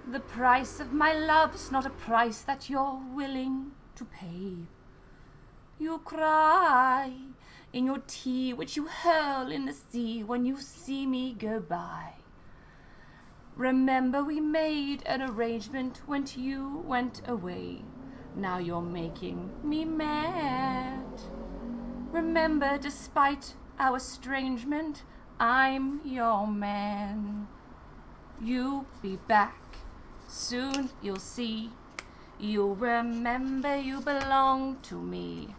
The price of my love's not a price that you're willing to pay. You cry in your tea, which you hurl in the sea when you see me go by. Remember we made an arrangement when you went away. Now you're making me mad. Remember, despite our estrangement, I'm your man. You'll be back. Soon you'll see. You'll remember you belong to me.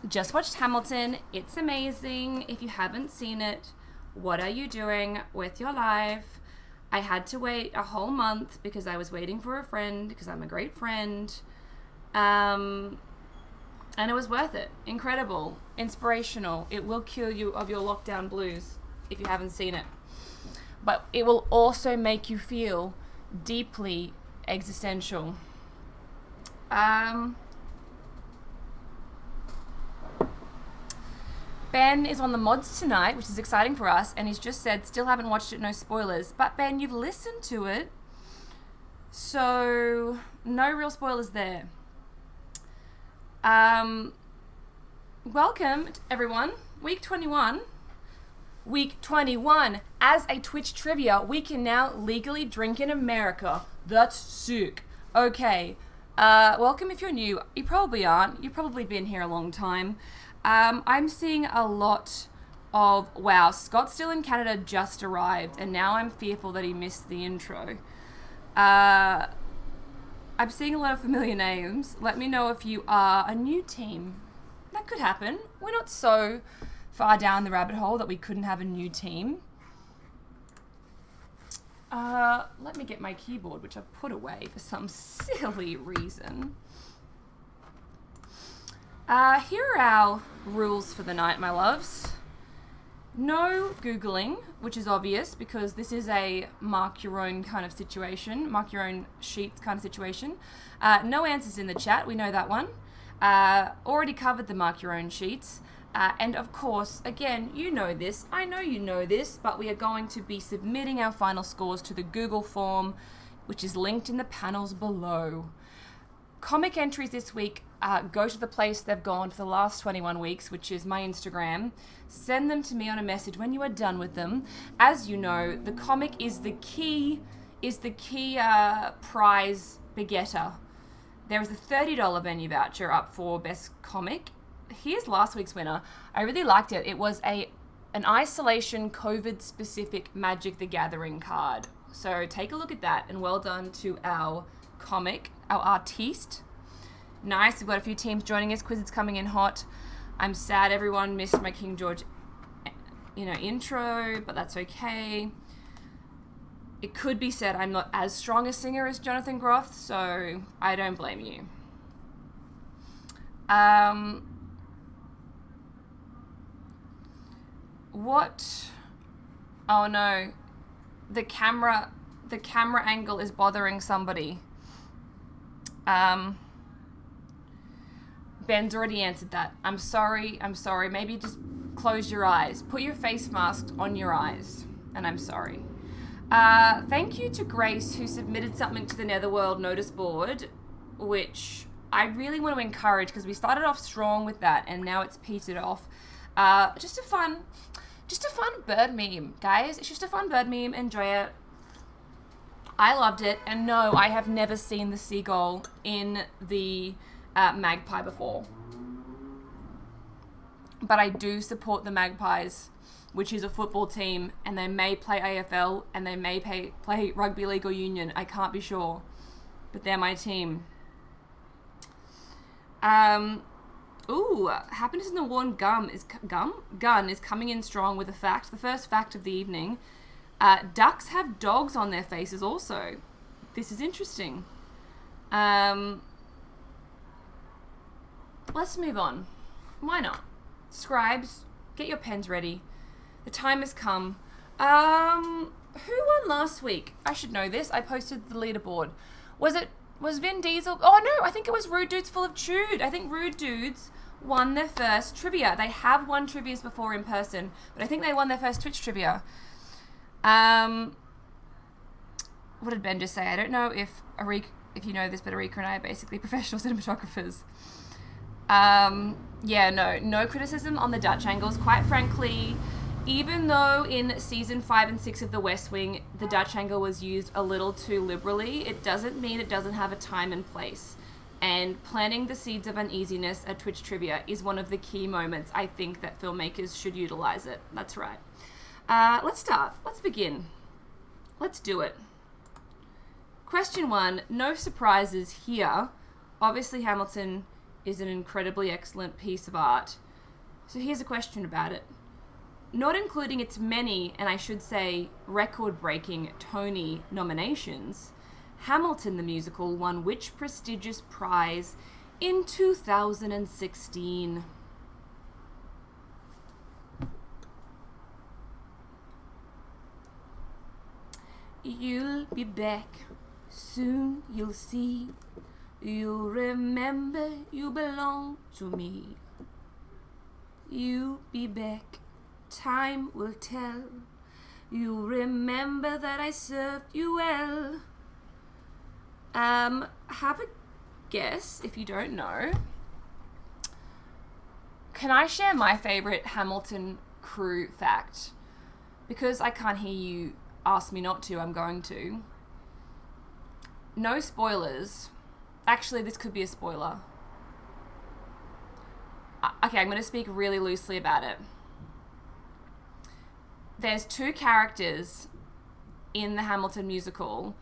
Just watched Hamilton. It's amazing. If you haven't seen it, what are you doing with your life? I had to wait a whole month because I was waiting for a friend, because I'm a great friend. And it was worth it. Incredible. Inspirational. It will cure you of your lockdown blues if you haven't seen it. But it will also make you feel deeply existential. Ben is on the mods tonight, which is exciting for us, and he's just said, still haven't watched it, no spoilers. But Ben, you've listened to it, so no real spoilers there. Welcome, everyone. Week 21. Week 21. As a Twitch trivia, we can now legally drink in America. That's sick. Okay. Welcome if you're new. You probably aren't. You've probably been here a long time. I'm seeing a lot of, wow, Scott's still in Canada, just arrived, and now I'm fearful that he missed the intro. I'm seeing a lot of familiar names. Let me know if you are a new team. That could happen. We're not so far down the rabbit hole that we couldn't have a new team. Let me get my keyboard, which I've put away for some silly reason. Here are our rules for the night, my loves. No Googling, which is obvious because this is a mark your own kind of situation, mark your own sheet kind of situation. No answers in the chat, we know that one. Already covered the mark your own sheets. And of course, again, you know this, I know you know this, but we are going to be submitting our final scores to the Google form, which is linked in the panels below. Comic entries this week go to the place they've gone for the last 21 weeks, which is my Instagram. Send them to me on a message when you are done with them. As you know, the comic is the key prize begetter. There is a $30 venue voucher up for best comic. Here's last week's winner. I really liked it. It was an isolation COVID specific Magic the Gathering card. So take a look at that, and well done to our comic, our artiste. Nice. We've got a few teams joining us. Quiz is coming in hot. I'm sad everyone missed my King George, intro, but that's okay. It could be said I'm not as strong a singer as Jonathan Groff, so I don't blame you. What? Oh no. The camera angle is bothering somebody. Ben's already answered that. I'm sorry. Maybe just close your eyes. Put your face mask on your eyes. And I'm sorry. Thank you to Grace, who submitted something to the Netherworld notice board, which I really want to encourage because we started off strong with that and now it's petered off. Just a fun bird meme, guys. It's just a fun bird meme. Enjoy it. I loved it. And no, I have never seen the seagull in the Magpie before. But I do support the Magpies, which is a football team, and they may play AFL and they may play rugby league or union. I can't be sure, but they're my team. Happiness in the Worn Gun is coming in strong with a fact. The first fact of the evening. Ducks have dogs on their faces also. This is interesting. Let's move on. Why not? Scribes, get your pens ready. The time has come. Who won last week? I should know this. I posted the leaderboard. Was Vin Diesel? Oh no, I think it was Rude Dudes Full of Chewed. I think Rude Dudes won their first trivia. They have won trivias before in person, but I think they won their first Twitch trivia. What did Ben just say? I don't know if you know this, but Arika and I are basically professional cinematographers. No criticism on the Dutch angles. Quite frankly, even though in season 5 and 6 of The West Wing, the Dutch angle was used a little too liberally, it doesn't mean it doesn't have a time and place. And planting the seeds of uneasiness at Twitch trivia is one of the key moments I think that filmmakers should utilize it. That's right. Let's start. Let's begin. Let's do it. Question 1, no surprises here. Obviously, Hamilton is an incredibly excellent piece of art. So here's a question about it. Not including its many, and I should say record-breaking Tony nominations, Hamilton the musical won which prestigious prize in 2016? You'll be back, soon you'll see. You'll remember you belong to me. You'll be back, time will tell. You'll remember that I served you well. Have a guess if you don't know. Can I share my favorite Hamilton crew fact? Because I can't hear you ask me not to, I'm going to. No spoilers. Actually, this could be a spoiler. Okay, I'm going to speak really loosely about it. There's 2 characters in the Hamilton musical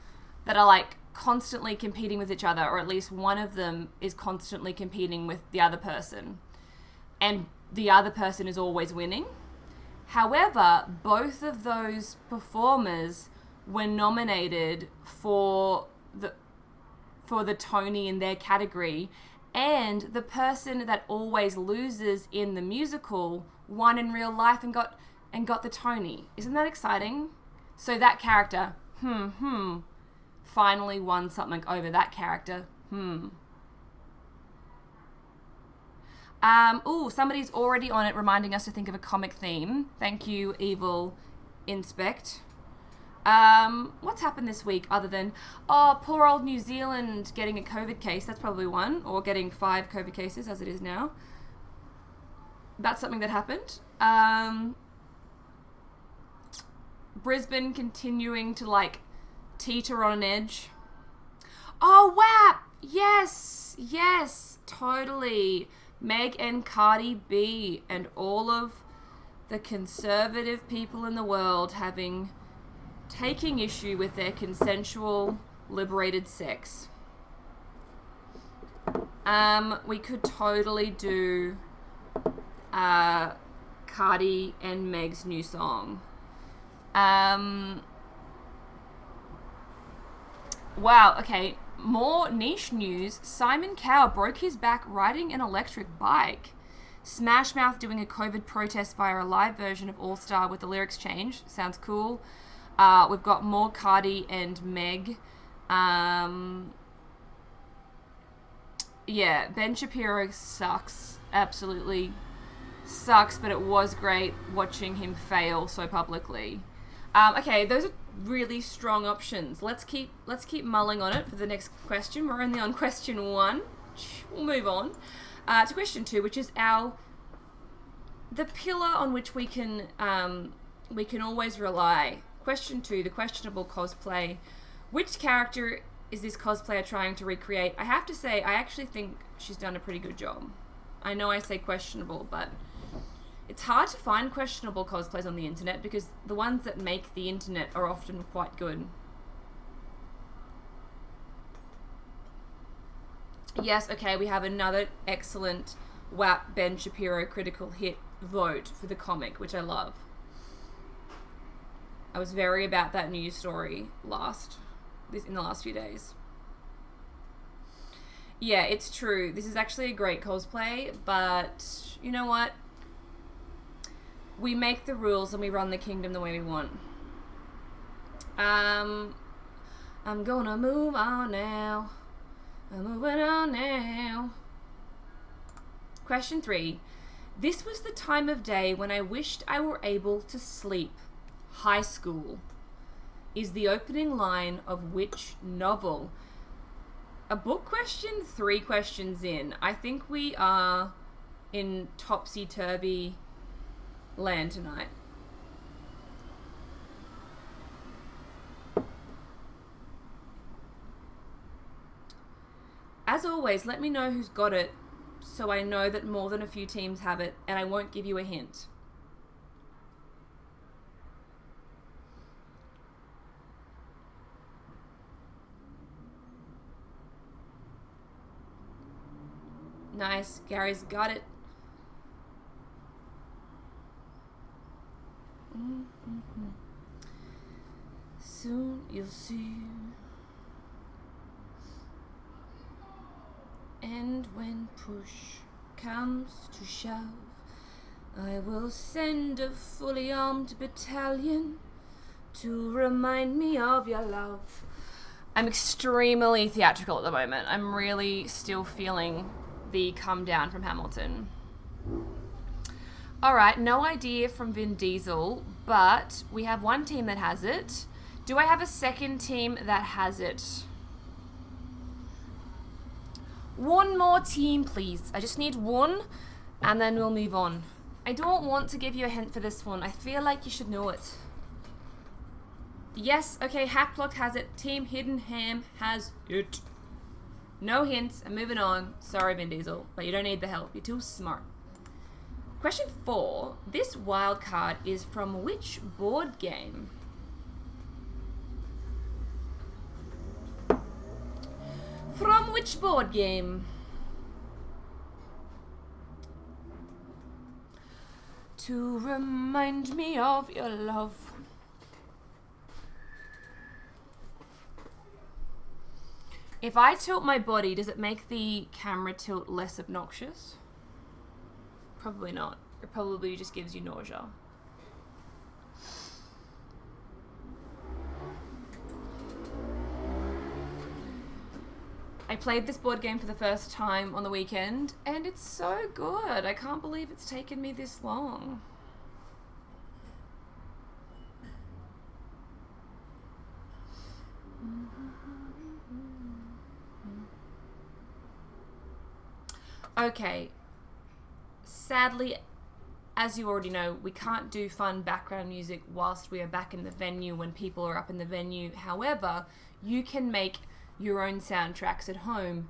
that are like constantly competing with each other, or at least one of them is constantly competing with the other person. And the other person is always winning. However, both of those performers were nominated for the Tony in their category, and the person that always loses in the musical won in real life and got the Tony. Isn't that exciting? So that character, finally won something over that character. Somebody's already on it reminding us to think of a comic theme. Thank you, Evil Inspect. What's happened this week other than, oh, poor old New Zealand getting a COVID case? That's probably one, or getting 5 COVID cases as it is now. That's something that happened. Brisbane continuing to like teeter on an edge. Oh, wow! Yes, totally. Meg and Cardi B and all of the conservative people in the world taking issue with their consensual, liberated sex. We could totally do Cardi and Meg's new song. Wow, okay. More niche news. Simon Cowell broke his back riding an electric bike. Smash Mouth doing a COVID protest via a live version of All Star with the lyrics changed. Sounds cool. We've got more Cardi and Meg. Yeah, Ben Shapiro sucks. Absolutely sucks, but it was great watching him fail so publicly. Okay, those are really strong options. Let's keep mulling on it for the next question. We're only on question 1. We'll move on to question 2, which is the pillar on which we can always rely. Question 2, the questionable cosplay. Which character is this cosplayer trying to recreate? I have to say, I actually think she's done a pretty good job. I know I say questionable, but it's hard to find questionable cosplays on the internet because the ones that make the internet are often quite good. Yes, okay, we have another excellent WAP Ben Shapiro critical hit vote for the comic, which I love. I was very about that news story in the last few days. Yeah, it's true. This is actually a great cosplay, but you know what? We make the rules and we run the kingdom the way we want. I'm gonna move on now. I'm moving on now. Question 3. This was the time of day when I wished I were able to sleep. High school is the opening line of which novel? A book question, 3 questions in. I think we are in topsy-turvy land tonight. As always, let me know who's got it so I know that more than a few teams have it and I won't give you a hint. Nice, Gary's got it. Soon you'll see. And when push comes to shove, I will send a fully armed battalion to remind me of your love. I'm extremely theatrical at the moment. I'm really still feeling the come down from Hamilton. Alright, no idea from Vin Diesel, but we have one team that has it. Do I have a second team that has it? One more team, please. I just need one, and then we'll move on. I don't want to give you a hint for this one. I feel like you should know it. Yes, okay, Hackblock has it. Team Hidden Ham has it. No hints. I'm moving on. Sorry, Vin Diesel, but you don't need the help. You're too smart. Question 4. This wild card is from which board game? From which board game? To remind me of your love. If I tilt my body, does it make the camera tilt less obnoxious? Probably not. It probably just gives you nausea. I played this board game for the first time on the weekend, and it's so good. I can't believe it's taken me this long. Okay. Sadly, as you already know, we can't do fun background music whilst we are back in the venue when people are up in the venue. However, you can make your own soundtracks at home.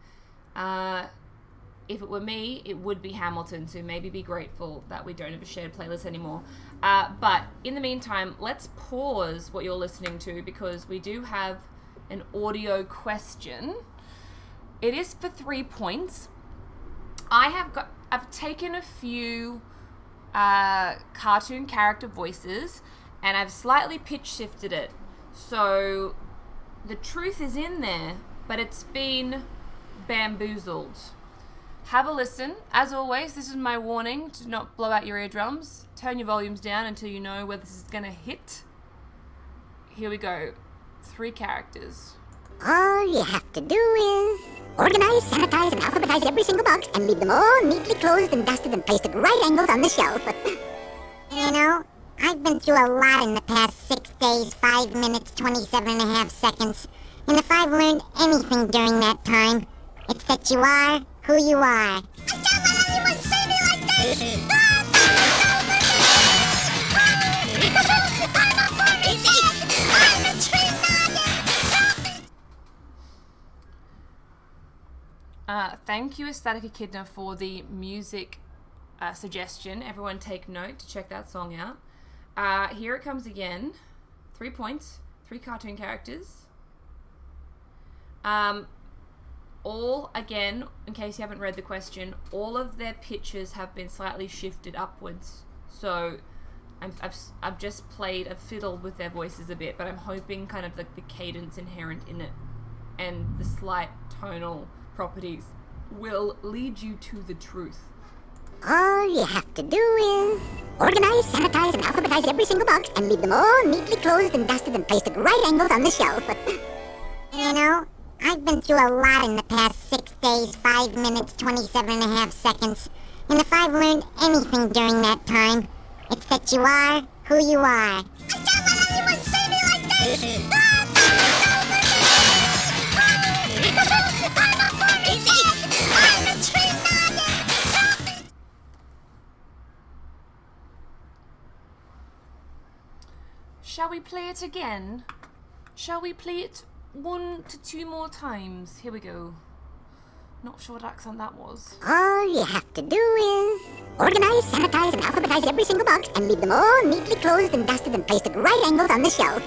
If it were me, it would be Hamilton, so maybe be grateful that we don't have a shared playlist anymore. But in the meantime, let's pause what you're listening to because we do have an audio question. It is for 3 points. I've taken a few cartoon character voices and I've slightly pitch shifted it. So the truth is in there, but it's been bamboozled. Have a listen. As always, this is my warning to not blow out your eardrums. Turn your volumes down until you know where this is going to hit. Here we go. 3 characters. All you have to do is organize, sanitize, and alphabetize every single box and leave them all neatly closed and dusted and placed at right angles on the shelf. You know, I've been through a lot in the past 6 days, 5 minutes, 27.5 seconds. And if I've learned anything during that time, it's that you are who you are. I can't let anyone say me like this! I'm a Barbie kid! I'm a tree nugget! Thank you, Aesthetic Echidna, for the music suggestion. Everyone take note to check that song out. Here it comes again. 3 points, 3 cartoon characters. All, again, in case you haven't read the question, all of their pitches have been slightly shifted upwards. So I've just fiddled with their voices a bit, but I'm hoping kind of like the cadence inherent in it and the slight tonal properties will lead you to the truth. All you have to do is organize, sanitize, and alphabetize every single box and leave them all neatly closed and dusted and placed at right angles on the shelf. You know, I've been through a lot in the past 6 days, 5 minutes, 27.5 seconds. And if I've learned anything during that time, it's that you are who you are. I can't let anyone say me like this! I'm a Barbie kid! I'm a tree nugget! Shall we play it again? Shall we play it 1 to 2 more times? Here we go. Not sure what accent that was. All you have to do is organize, sanitize, and alphabetize every single box and leave them all neatly closed and dusted and placed at right angles on the shelf.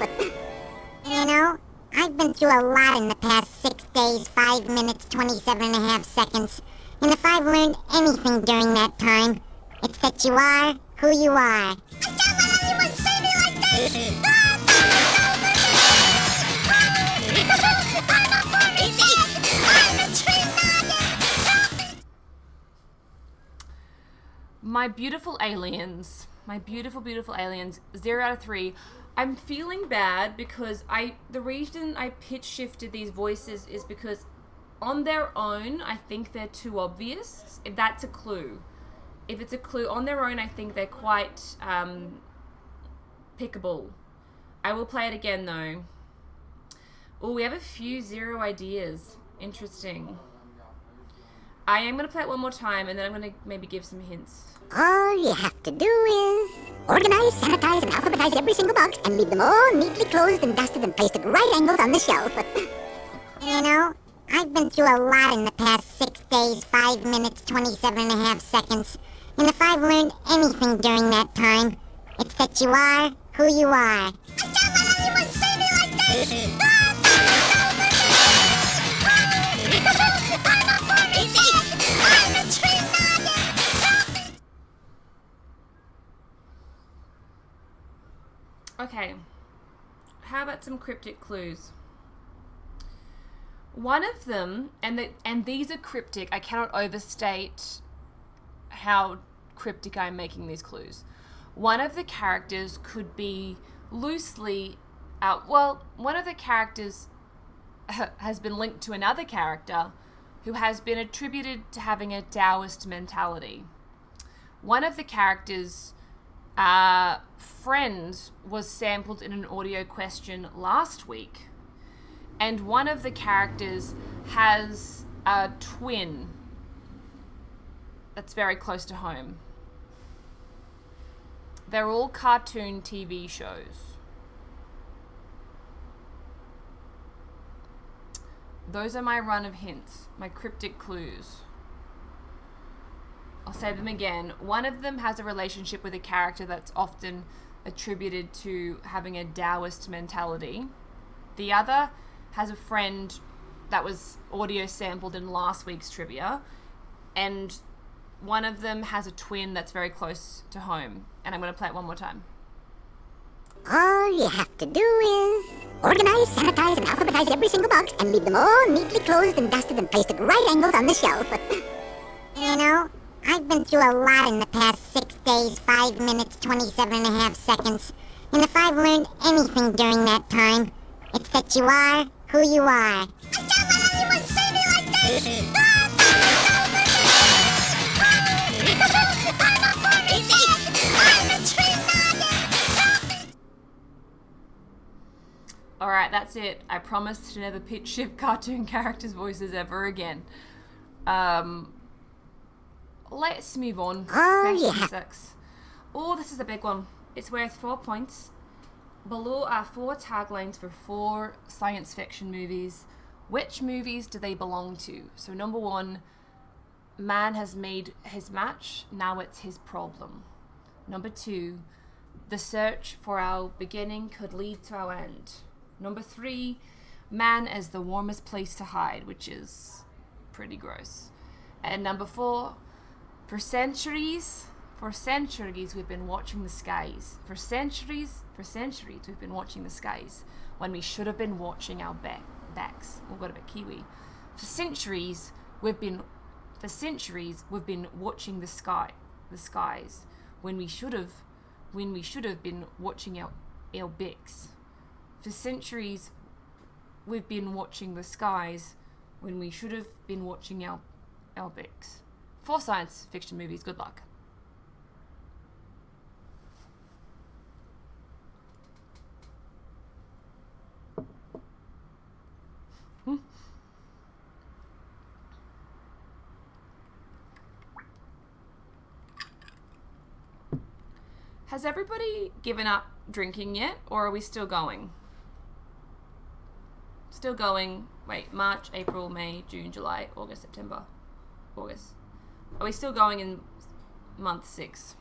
You know, I've been through a lot in the past 6 days, 5 minutes, 27.5 seconds. And if I've learned anything during that time, it's that you are who you are. I can't let anyone say me like this! I'm a Barbie kid! I'm a tree nugget! My beautiful aliens. My beautiful, beautiful aliens. 0 out of 3. I'm feeling bad because the reason I pitch shifted these voices is because on their own, I think they're too obvious. If that's a clue. If it's a clue on their own, I think they're quite pickable. I will play it again though. Oh, we have a few 0 ideas. Interesting. I am going to play it one more time and then I'm going to maybe give some hints. All you have to do is organize, sanitize, and alphabetize every single box and leave them all neatly closed and dusted and placed at right angles on the shelf. You know, I've been through a lot in the past 6 days, 5 minutes, 27.5 seconds. And if I've learned anything during that time, it's that you are who you are. I can't let anyone say me like this! I'm a Barbie kid! I'm a tree nugget! Okay. How about some cryptic clues? One of them, and these are cryptic, I cannot overstate how cryptic I'm making these clues. One of the characters could be loosely, one of the characters has been linked to another character who has been attributed to having a Taoist mentality. One of the characters' friends was sampled in an audio question last week. and one of the characters has a twin that's very close to home. They're all cartoon TV shows. Those are my run of hints, my cryptic clues. I'll say them again. One of them has a relationship with a character that's often attributed to having a Taoist mentality. The other has a friend that was audio sampled in last week's trivia. And one of them has a twin that's very close to home. And I'm going to play it one more time. All you have to do is organize, sanitize, and alphabetize every single box and leave them all neatly closed and dusted and placed at right angles on the shelf. You know, I've been through a lot in the past 6 days, 5 minutes, 27 and a half seconds. And if I've learned anything during that time, it's that you are who you are. I can't let anyone say me like this! Alright, that's it. I promise to never pitch shift cartoon characters' voices ever again. Let's move on. Oh, yeah. 6. Oh, this is a big one. It's worth 4 points. Below are 4 taglines for 4 science fiction movies. Which movies do they belong to? So number 1, man has made his match, now it's his problem. Number 2, the search for our beginning could lead to our end. Number 3, man is the warmest place to hide, which is pretty gross. And number 4, for centuries we've been watching the skies. For centuries we've been watching the skies when we should have been watching our backs. Oh, got a bit Kiwi. For centuries we've been watching the skies when we should have been watching our backs. For centuries we've been watching the skies when we should have been watching our backs. 4 science fiction movies, good luck. Has everybody given up drinking yet, or are we still going? Still going. Wait, March, April, May, June, July, August, September. August. Are we still going in month 6?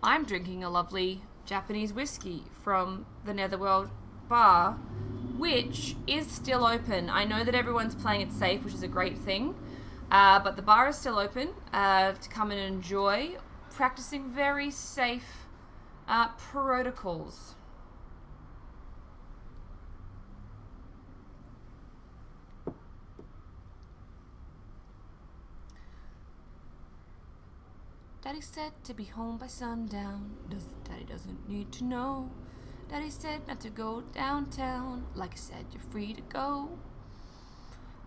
I'm drinking a lovely Japanese whiskey from the Netherworld bar, which is still open. I know that everyone's playing it safe, which is a great thing, but the bar is still open to come and enjoy, practicing very safe protocols. Daddy said to be home by sundown. Daddy doesn't need to know. Daddy said not to go downtown. Like I said, you're free to go.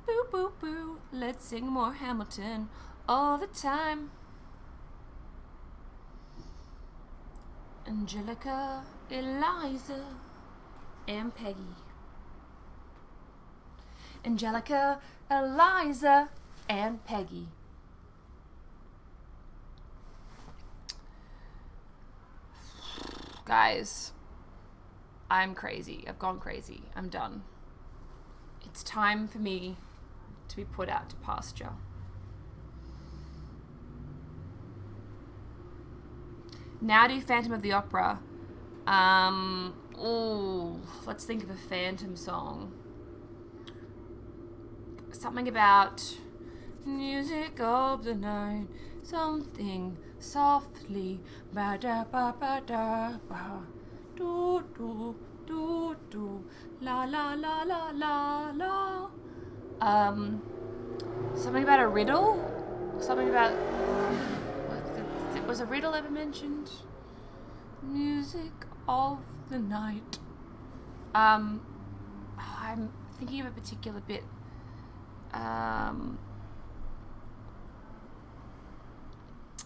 Boo, boo, boo. Let's sing more Hamilton all the time. Angelica, Eliza, and Peggy. Angelica, Eliza, and Peggy. Guys, I'm crazy. I've gone crazy. I'm done. It's time for me to be put out to pasture. Now do Phantom of the Opera. Let's think of a Phantom song. Something about music of the night. Something softly, ba da ba ba da ba, do do do do, la la la la la la. Something about a riddle. Something about. Was a riddle ever mentioned? Music of the night. I'm thinking of a particular bit.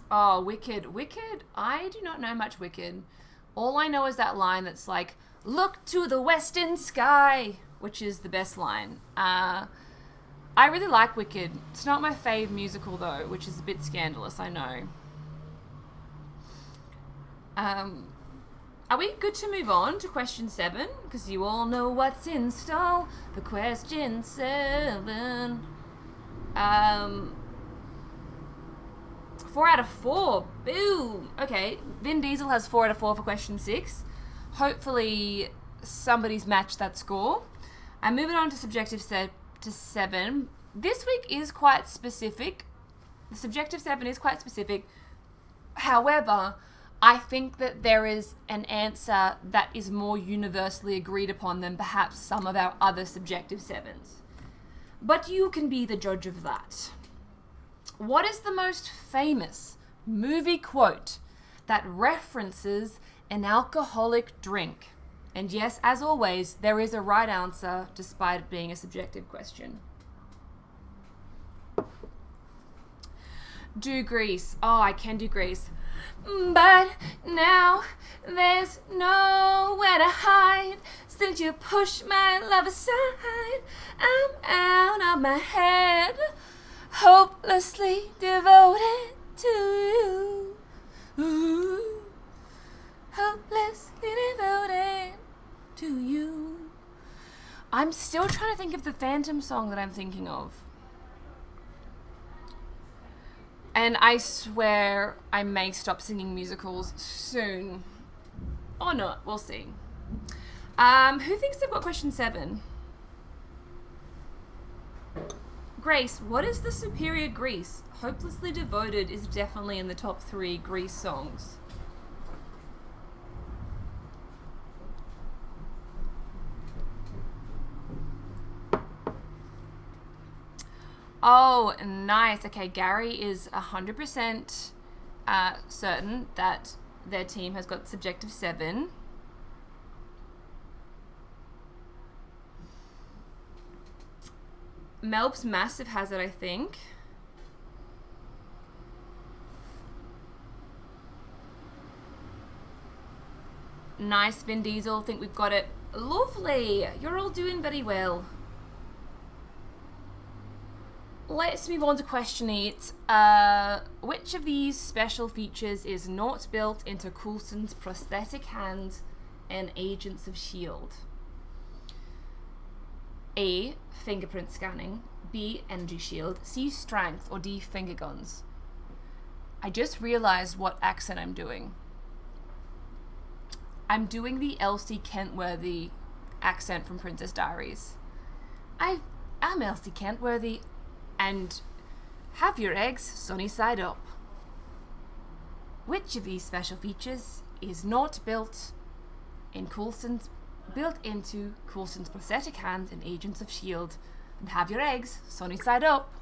Wicked. Wicked? I do not know much Wicked. All I know is that line that's like, look to the western sky, which is the best line. I really like Wicked. It's not my fave musical though, which is a bit scandalous, I know. Are we good to move on to question 7? Because you all know what's in stall for question 7. 4 out of 4. Boom. Okay, Vin Diesel has 4 out of 4 for question 6. Hopefully somebody's matched that score. And moving on to subjective 7. This week is quite specific. The subjective 7 is quite specific. However, I think that there is an answer that is more universally agreed upon than perhaps some of our other subjective 7s. But you can be the judge of that. What is the most famous movie quote that references an alcoholic drink? And yes, as always, there is a right answer despite it being a subjective question. Do Grease. Oh, I can do Grease. But now there's nowhere to hide. Since you pushed my love aside, I'm out of my head, hopelessly devoted to you. Ooh, hopelessly devoted to you. I'm still trying to think of the Phantom song that I'm thinking of. And I swear I may stop singing musicals soon. Or not, we'll see. Who thinks they've got question 7? Grace, what is the superior Grease? Hopelessly Devoted is definitely in the top 3 Grease songs. Oh, nice. Okay, Gary is 100% certain that their team has got subjective 7. Melb's Massive has it, I think. Nice, Vin Diesel. Think we've got it. Lovely. You're all doing very well. Let's move on to question 8. Which of these special features is not built into Coulson's prosthetic hand and Agents of S.H.I.E.L.D.? A. Fingerprint scanning. B. Energy shield. C. Strength. Or D. Finger guns. I just realized what accent I'm doing. I'm doing the Elsie Kentworthy accent from Princess Diaries. I'm Elsie Kentworthy, and have your eggs sunny side up. Which of these special features is not built into Coulson's prosthetic hand in Agents of S.H.I.E.L.D. and have your eggs sunny side up?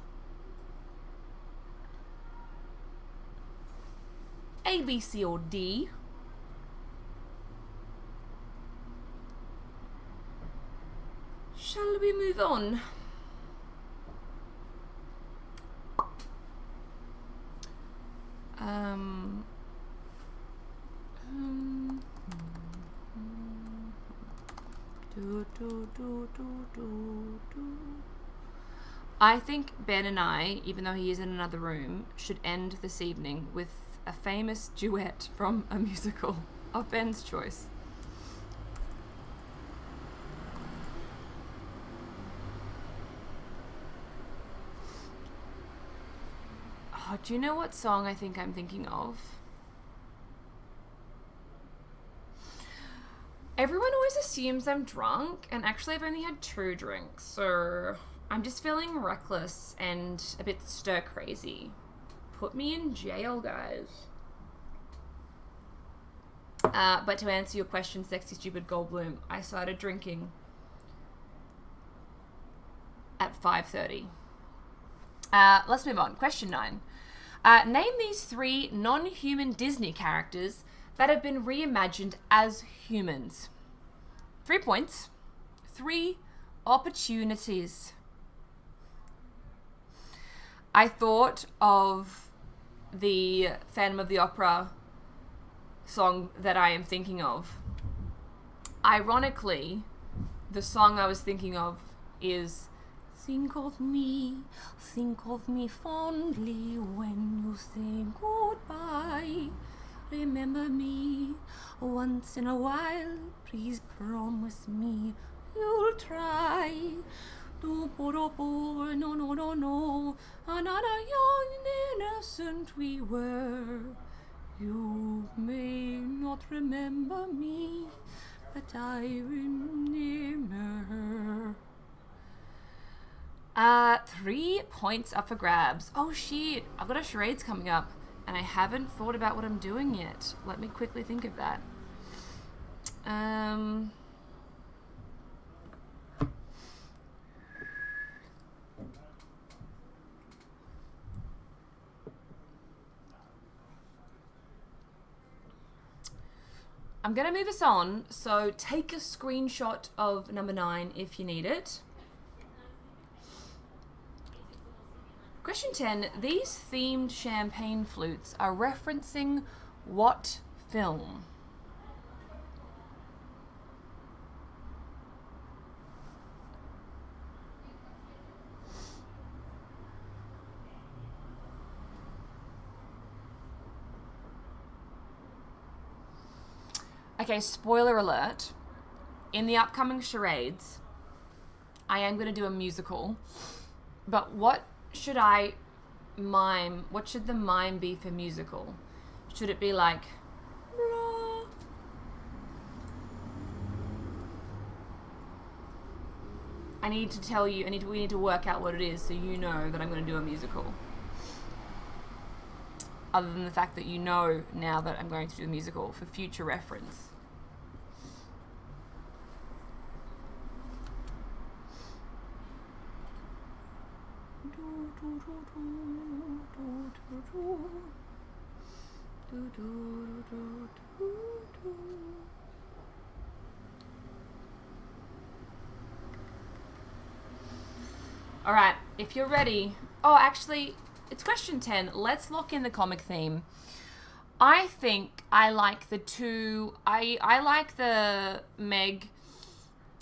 A, B, C, or D? Shall we move on? I think Ben and I, even though he is in another room, should end this evening with a famous duet from a musical of Ben's choice. Oh, do you know what song I think I'm thinking of? Everyone always assumes I'm drunk, and actually I've only had 2 drinks, so I'm just feeling reckless and a bit stir crazy. Put me in jail, guys. But to answer your question, Sexy Stupid Goldblum, I started drinking at 5:30. Let's move on. Question 9. Name these 3 non-human Disney characters that have been reimagined as humans. 3 points. 3 opportunities. I thought of the Phantom of the Opera song that I am thinking of. Ironically, the song I was thinking of is think of me fondly when you say goodbye. Remember me once in a while, please promise me you'll try. No, another young and innocent we were. You may not remember me, but I remember. 3 points up for grabs. Oh shit, I've got a charades coming up and I haven't thought about what I'm doing yet. Let me quickly think of that. I'm going to move us on, so take a screenshot of number 9 if you need it. Question 10. These themed champagne flutes are referencing what film? Okay, spoiler alert. In the upcoming charades, I am going to do a musical. But what should I mime? What should the mime be for musical? Should it be like... Blah? I need to tell you, we need to work out what it is so you know that I'm going to do a musical. Other than the fact that you know now that I'm going to do a musical for future reference. All right, if you're ready. Oh, actually, it's question 10. Let's lock in the comic theme. I think I like the two. I like the Meg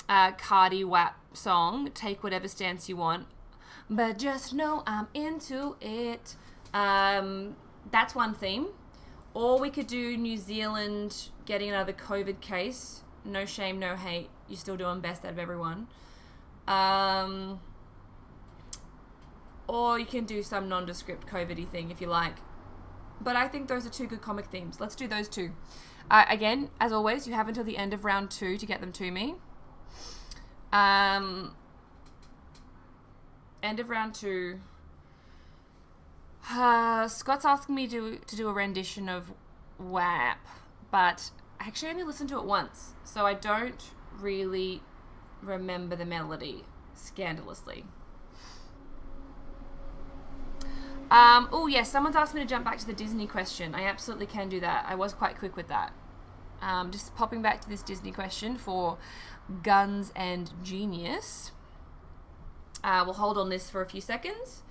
Cardi WAP song, Take Whatever Stance You Want, but just know I'm into it. That's one theme. Or we could do New Zealand getting another COVID case. No shame, no hate. You're still doing best out of everyone. Or you can do some nondescript COVID-y thing if you like. But I think those are two good comic themes. Let's do those two. Again, as always, you have until the end of round 2 to get them to me. End of round 2. Scott's asking me to do a rendition of WAP, but I actually only listened to it once, so I don't really remember the melody, scandalously. Oh yes, someone's asked me to jump back to the Disney question. I absolutely can do that. I was quite quick with that. Just popping back to this Disney question for Guns and Genius. We'll hold on this for a few seconds.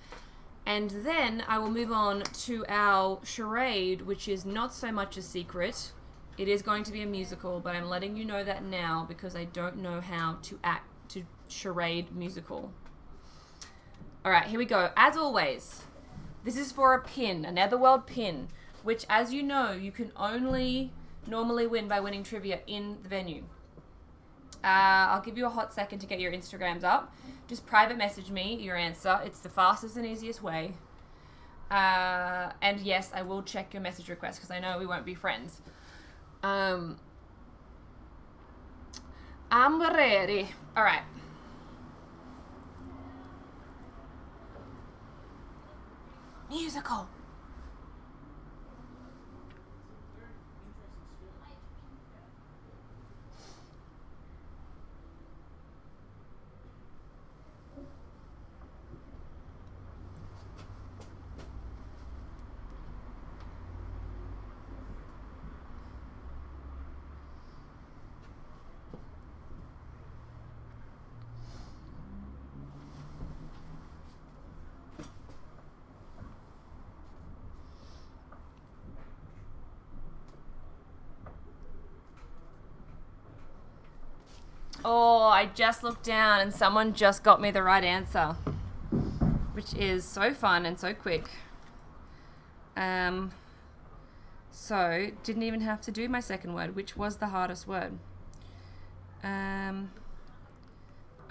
And then I will move on to our charade, which is not so much a secret. It is going to be a musical, but I'm letting you know that now because I don't know how to charade musical. All right, here we go. As always, this is for a pin, a Netherworld pin, which, as you know, you can only normally win by winning trivia in the venue. I'll give you a hot second to get your Instagrams up. Just private message me your answer. It's the fastest and easiest way. And yes, I will check your message request because I know we won't be friends. I'm ready. All right. Musical. Oh, I just looked down and someone just got me the right answer, which is so fun and so quick. So didn't even have to do my second word, which was the hardest word.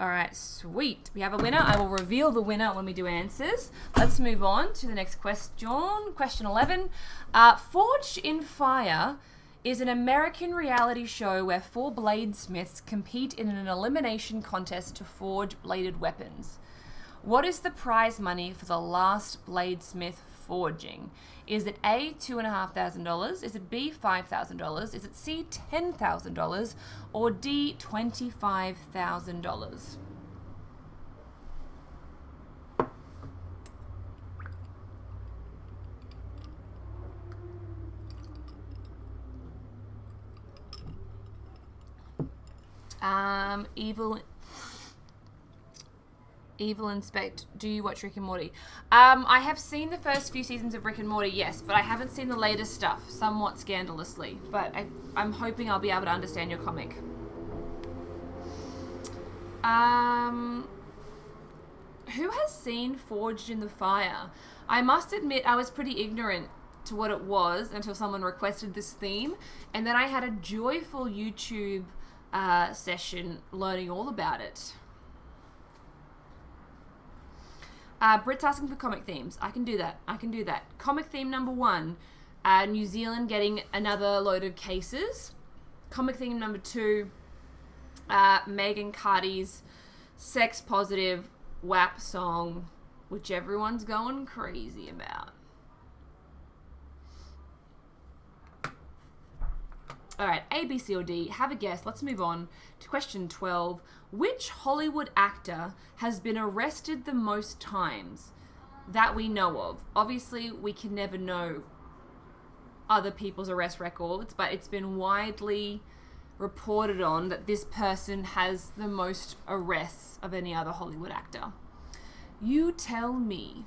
All right, sweet. We have a winner. I will reveal the winner when we do answers. Let's move on to the next question. Question 11. Forged in Fire is an American reality show where 4 bladesmiths compete in an elimination contest to forge bladed weapons. What is the prize money for the last bladesmith forging? Is it A, $2,500? Is it B, $5,000? Is it C, $10,000? Or D, $25,000? Evil Inspect, do you watch Rick and Morty? I have seen the first few seasons of Rick and Morty, yes, but I haven't seen the latest stuff, somewhat scandalously. But I'm hoping I'll be able to understand your comic. Who has seen Forged in the Fire? I must admit I was pretty ignorant to what it was until someone requested this theme, and then I had a joyful YouTube session learning all about it. Brit's asking for comic themes. I can do that. Comic theme number 1, New Zealand getting another load of cases. Comic theme number 2, Megan Carty's sex positive WAP song, which everyone's going crazy about. All right, A, B, C, or D. Have a guess. Let's move on to question 12. Which Hollywood actor has been arrested the most times that we know of? Obviously, we can never know other people's arrest records, but it's been widely reported on that this person has the most arrests of any other Hollywood actor. You tell me.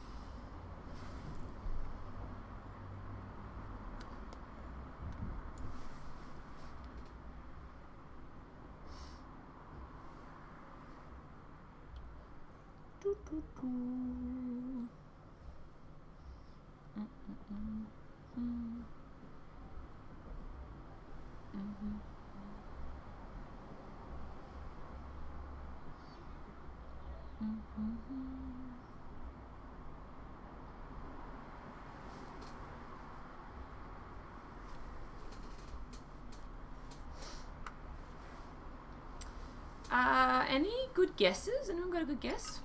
Any good guesses? Anyone got a good guess?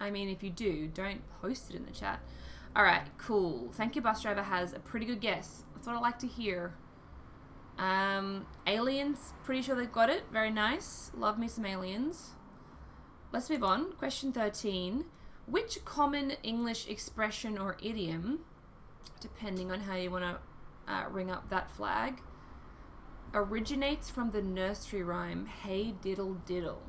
I mean, if you do, don't post it in the chat. All right, cool. Thank you, bus driver has a pretty good guess. That's what I like to hear. Aliens, pretty sure they've got it. Very nice. Love me some aliens. Let's move on. Question 13. Which common English expression or idiom, depending on how you want to ring up that flag, originates from the nursery rhyme, hey diddle diddle?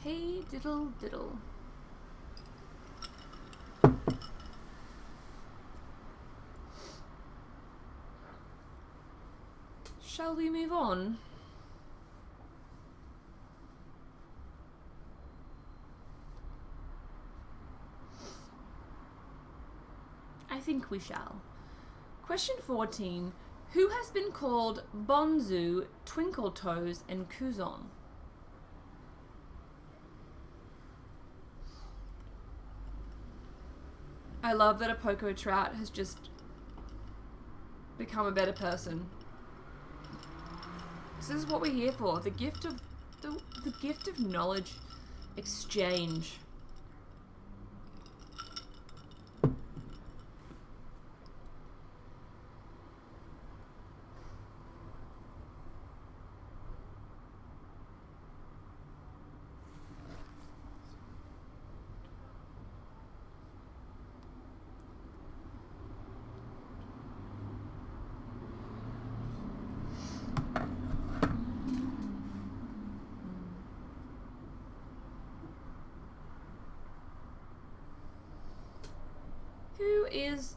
Hey diddle diddle. Shall we move on? I think we shall. Question 14. Who has been called Bonzu, Twinkle Toes, and Kuzon? I love that a Poco Trout has just become a better person. This is what we're here for. The gift of knowledge Exchange. Who is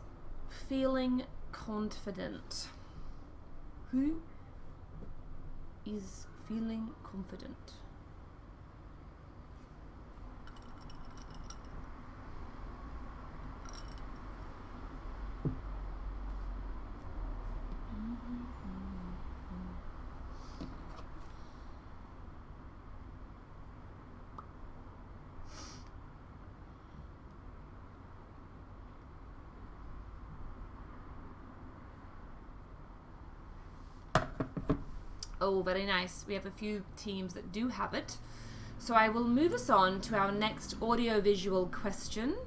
feeling confident? Who is feeling confident? Oh, very nice. We have a few teams that do have it. So I will move us on to our next audiovisual question.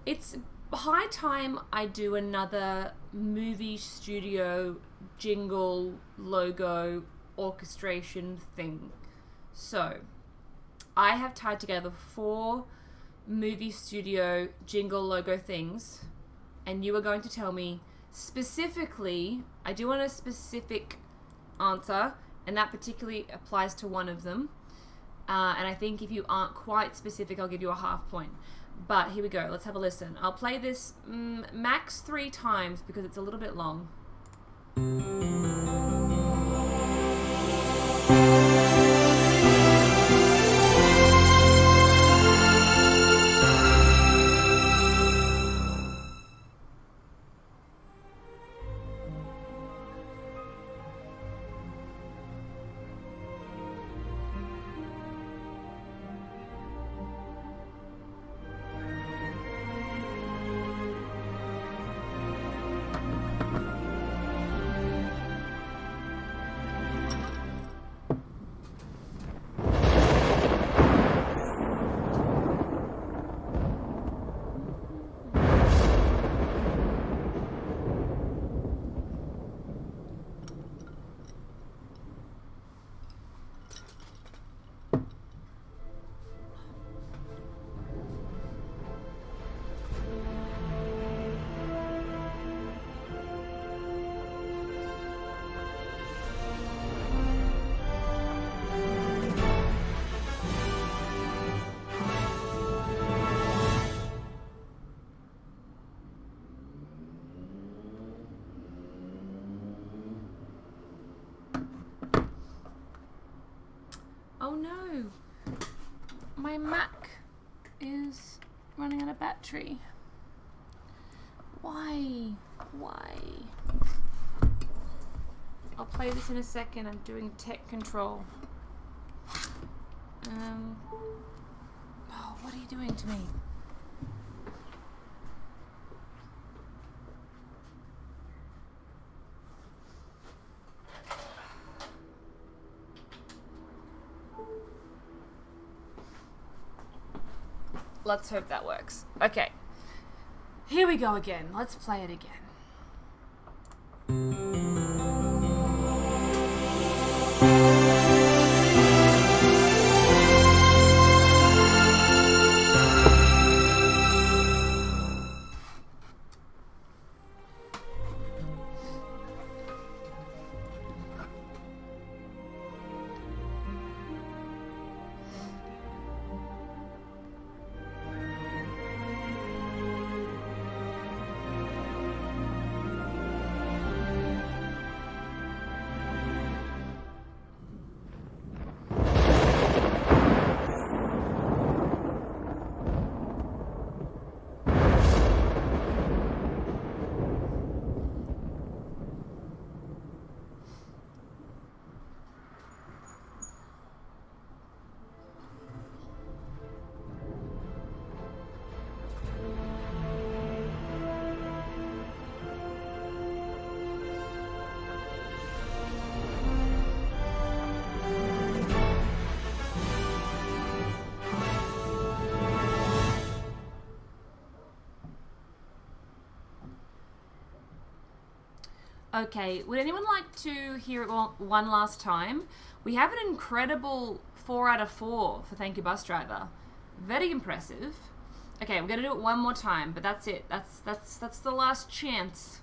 It's high time I do another movie studio jingle logo orchestration thing. So I have tied together 4 movie studio jingle logo things, and you are going to tell me specifically, I do want a specific answer, and that particularly applies to one of them. And I think if you aren't quite specific, I'll give you a half point. But here we go. Let's have a listen. I'll play this max 3 times because it's a little bit long. Oh no, my Mac is running out of battery. Why? I'll play this in a second. I'm doing tech control. Oh, what are you doing to me? Let's hope that works. Okay. Here we go again. Let's play it again. Okay, would anyone like to hear it one last time? We have an incredible 4 out of 4 for Thank You Bus Driver. Very impressive. Okay, we're gonna do it one more time, but that's it. That's the last chance.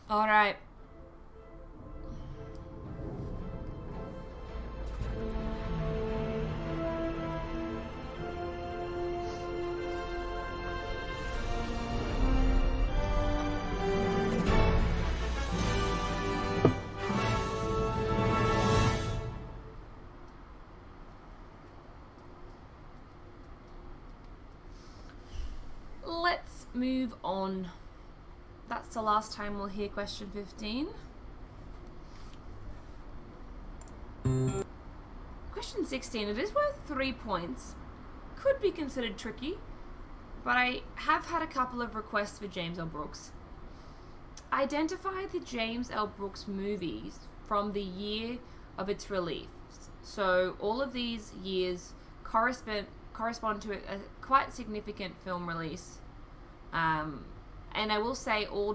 All right. Let's move on. That's the last time we'll hear question 15. Question 16, it is worth 3 points. Could be considered tricky, but I have had a couple of requests for James L. Brooks. Identify the James L. Brooks movies from the year of its release. So all of these years correspond to a quite significant film release. And I will say all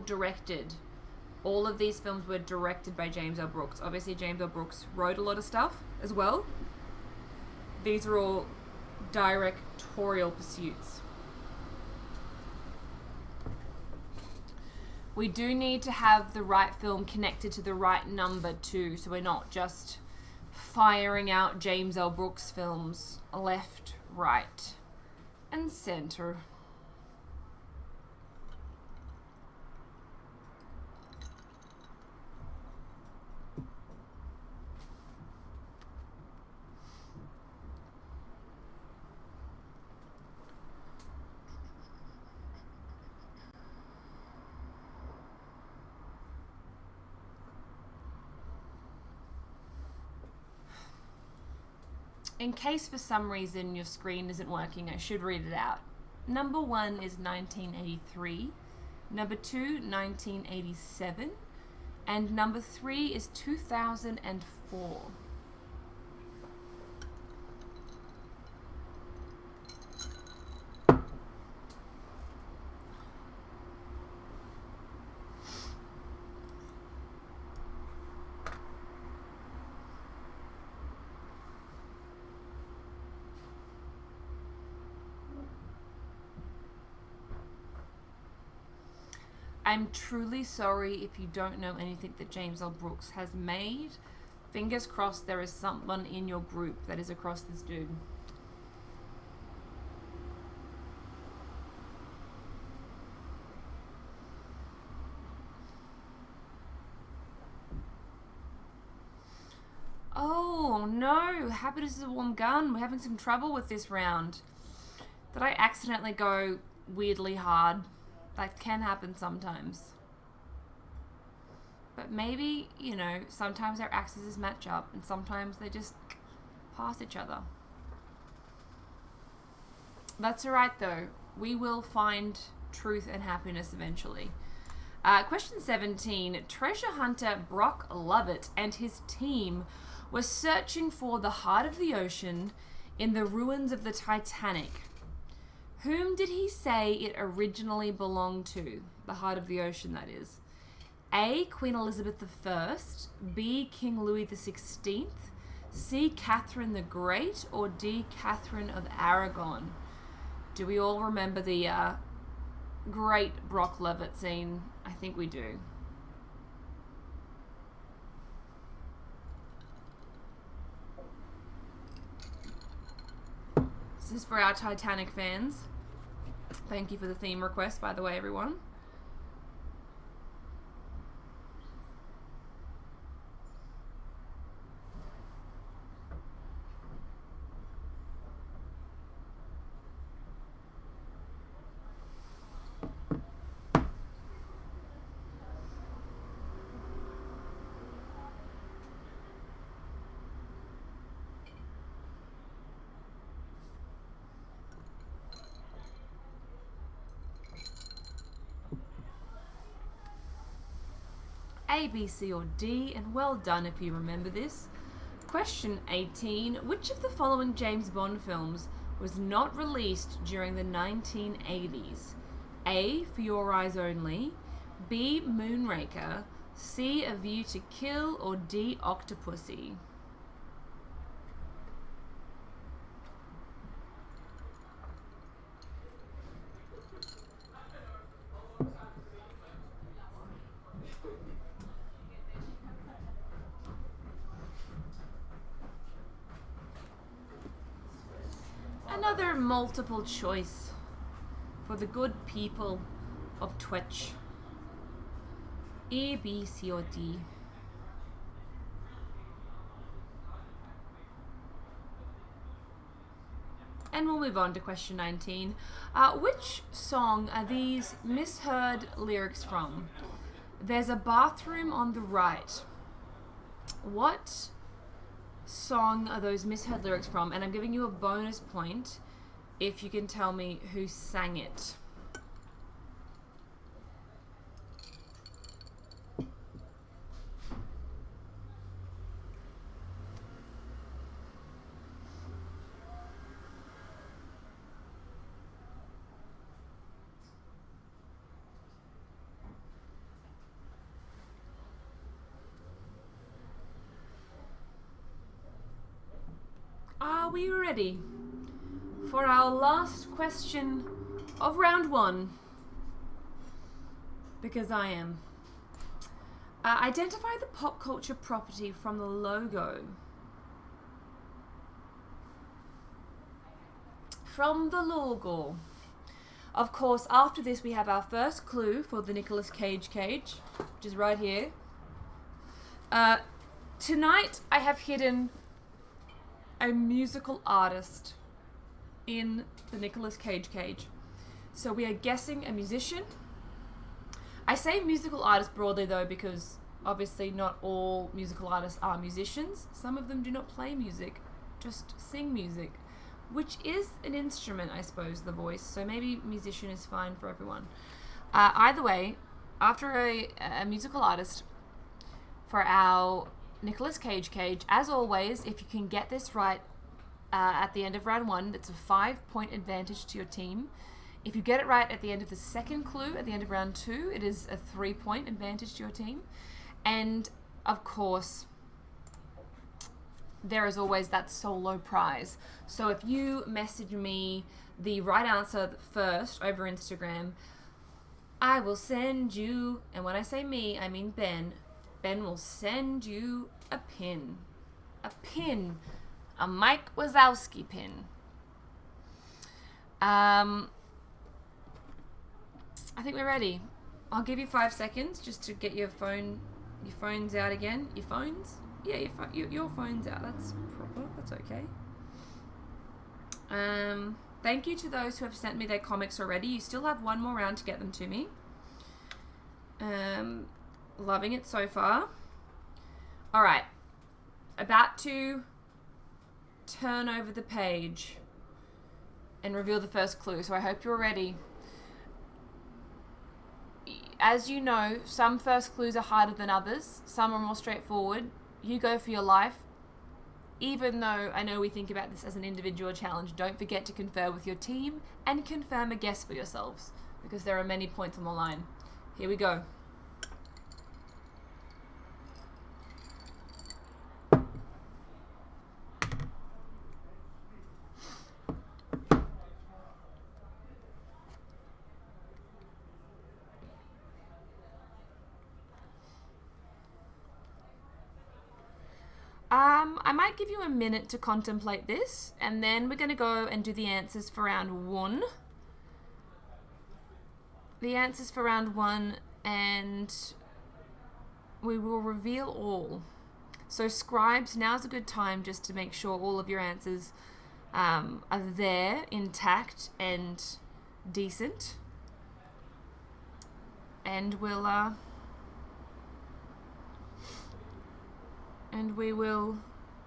of these films were directed by James L. Brooks. Obviously, James L. Brooks wrote a lot of stuff as well. These are all directorial pursuits. We do need to have the right film connected to the right number too, so we're not just firing out James L. Brooks films left, right, and center. In case for some reason your screen isn't working, I should read it out. Number 1 is 1983, number 2, 1987, and number 3 is 2004. I'm truly sorry if you don't know anything that James L. Brooks has made. Fingers crossed there is someone in your group that is across this dude. Oh no, Happiness is a Warm Gun. We're having some trouble with this round. Did I accidentally go weirdly hard? That can happen sometimes. But maybe, sometimes our axes match up and sometimes they just pass each other. That's alright though. We will find truth and happiness eventually. Question 17. Treasure hunter Brock Lovett and his team were searching for the heart of the ocean in the ruins of the Titanic. Whom did he say it originally belonged to? The heart of the ocean, that is. A. Queen Elizabeth I, B. King Louis XVI, C. Catherine the Great, or D. Catherine of Aragon? Do we all remember the great Brock Lovett scene? I think we do. This is for our Titanic fans. Thank you for the theme request, by the way, everyone. A, B, C, or D, and well done if you remember this. Question 18. Which of the following James Bond films was not released during the 1980s? A, For Your Eyes Only, B, Moonraker, C, A View to Kill, or D, Octopussy? Another multiple choice for the good people of Twitch. A, B, C, or D. And we'll move on to question 19. Which song are these misheard lyrics from? There's a bathroom on the right. What song are those misheard lyrics from? And I'm giving you a bonus point if you can tell me who sang it. Are we ready for our last question of round 1? Because I am. Identify the pop culture property from the logo. From the logo. Of course, after this we have our first clue for the Nicolas Cage cage, which is right here. Tonight I have hidden a musical artist in the Nicolas Cage cage. So we are guessing a musician. I say musical artist broadly though because obviously not all musical artists are musicians. Some of them do not play music, just sing music, which is an instrument, I suppose, the voice. So maybe musician is fine for everyone. Either way, after a musical artist for our Nicolas Cage cage, as always, if you can get this right at the end of round 1, it's a 5-point advantage to your team. If you get it right at the end of the second clue, at the end of round 2, it is a 3-point advantage to your team. And of course, there is always that solo prize. So if you message me the right answer first over Instagram, I will send you, and when I say me, I mean Ben will send you a pin. A pin. A Mike Wazowski pin. I think we're ready. I'll give you 5 seconds just to get your phones out again. Your phones? Yeah, your phone's out. That's proper. That's okay. Thank you to those who have sent me their comics already. You still have one more round to get them to me. Loving it so far. All right. About to turn over the page and reveal the first clue. So I hope you're ready. As you know, some first clues are harder than others. Some are more straightforward. You go for your life. Even though I know we think about this as an individual challenge, don't forget to confer with your team and confirm a guess for yourselves, because there are many points on the line. Here we go. I might give you a minute to contemplate this, and then we're going to go and do the answers for round 1. the answers for round 1, and we will reveal all. So scribes, now's a good time just to make sure all of your answers are there, intact and decent. And we will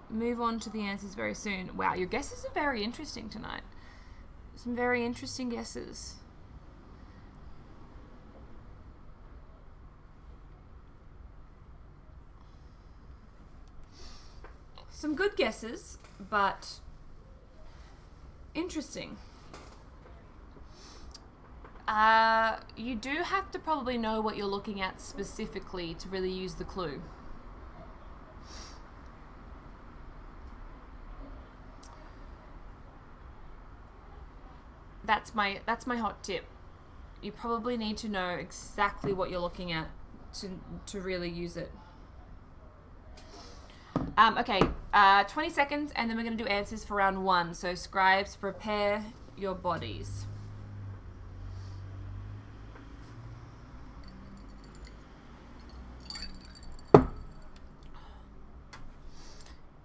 move on to the answers very soon. Wow, your guesses are very interesting tonight. Some very interesting guesses. Some good guesses, but interesting. You do have to probably know what you're looking at specifically to really use the clue. That's my hot tip. You probably need to know exactly what you're looking at to really use it. Okay, 20 seconds, and then we're going to do answers for round 1. So scribes, prepare your bodies.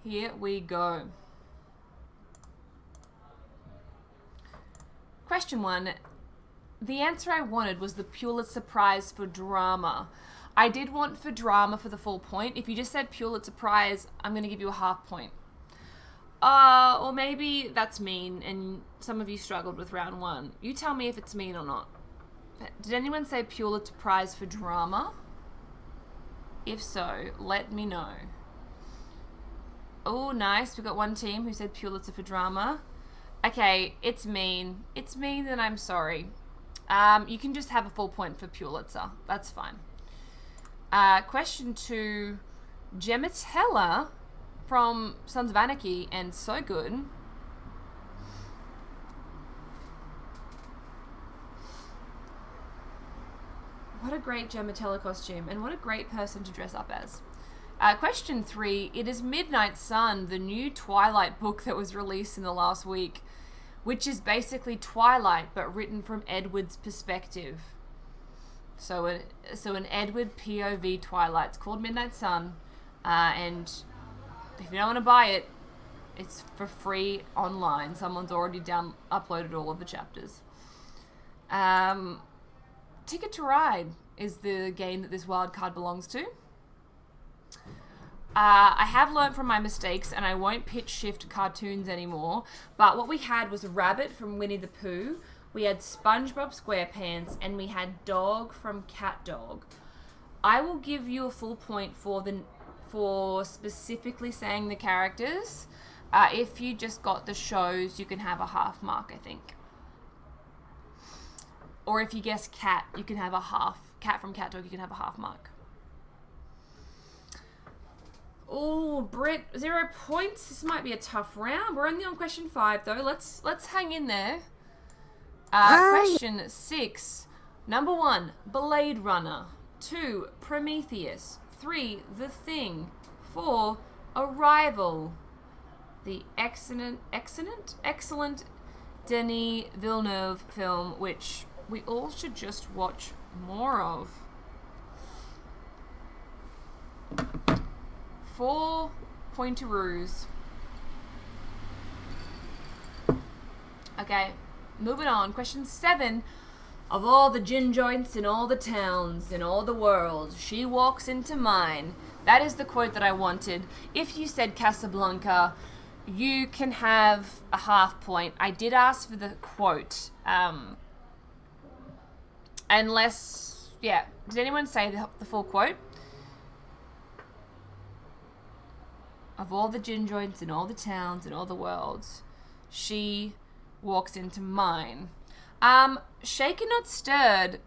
Here we go. Question 1. The answer I wanted was the Pulitzer Prize for drama. I did want for drama for the full point. If you just said Pulitzer Prize, I'm going to give you a half point. Or maybe that's mean and some of you struggled with round 1. You tell me if it's mean or not. Did anyone say Pulitzer Prize for drama? If so, let me know. Oh, nice. We got one team who said Pulitzer for drama. Okay, it's mean. It's mean, and I'm sorry. You can just have a full point for Pulitzer. That's fine. Question 2. Gematella from Sons of Anarchy and So Good. What a great Gematella costume, and what a great person to dress up as. Question 3. It is Midnight Sun, the new Twilight book that was released in the last week, which is basically Twilight, but written from Edward's perspective. So an Edward POV Twilight. It's called Midnight Sun, and if you don't want to buy it, it's for free online. Someone's already uploaded all of the chapters. Ticket to Ride is the game that this wild card belongs to. I have learned from my mistakes, and I won't pitch shift cartoons anymore, but what we had was Rabbit from Winnie the Pooh, we had SpongeBob SquarePants, and we had Dog from Cat Dog. I will give you a full point for specifically saying the characters. If you just got the shows, you can have a half mark, I think. Or if you guess cat, you can have a half. Cat from Cat Dog, you can have a half mark. Oh, Britt, 0 points. This might be a tough round. We're only on question 5, though. Let's hang in there. Question 6. Number 1, Blade Runner. 2, Prometheus. 3, The Thing. 4, Arrival. The excellent Denis Villeneuve film, which we all should just watch more of. 4 pointeroos. Okay, moving on. Question 7. Of all the gin joints in all the towns, in all the world, she walks into mine. That is the quote that I wanted. If you said Casablanca, you can have a half point. I did ask for the quote. Unless, yeah. Did anyone say the full quote? Of all the gin joints in all the towns in all the worlds, she walks into mine. Shaken Not Stirred.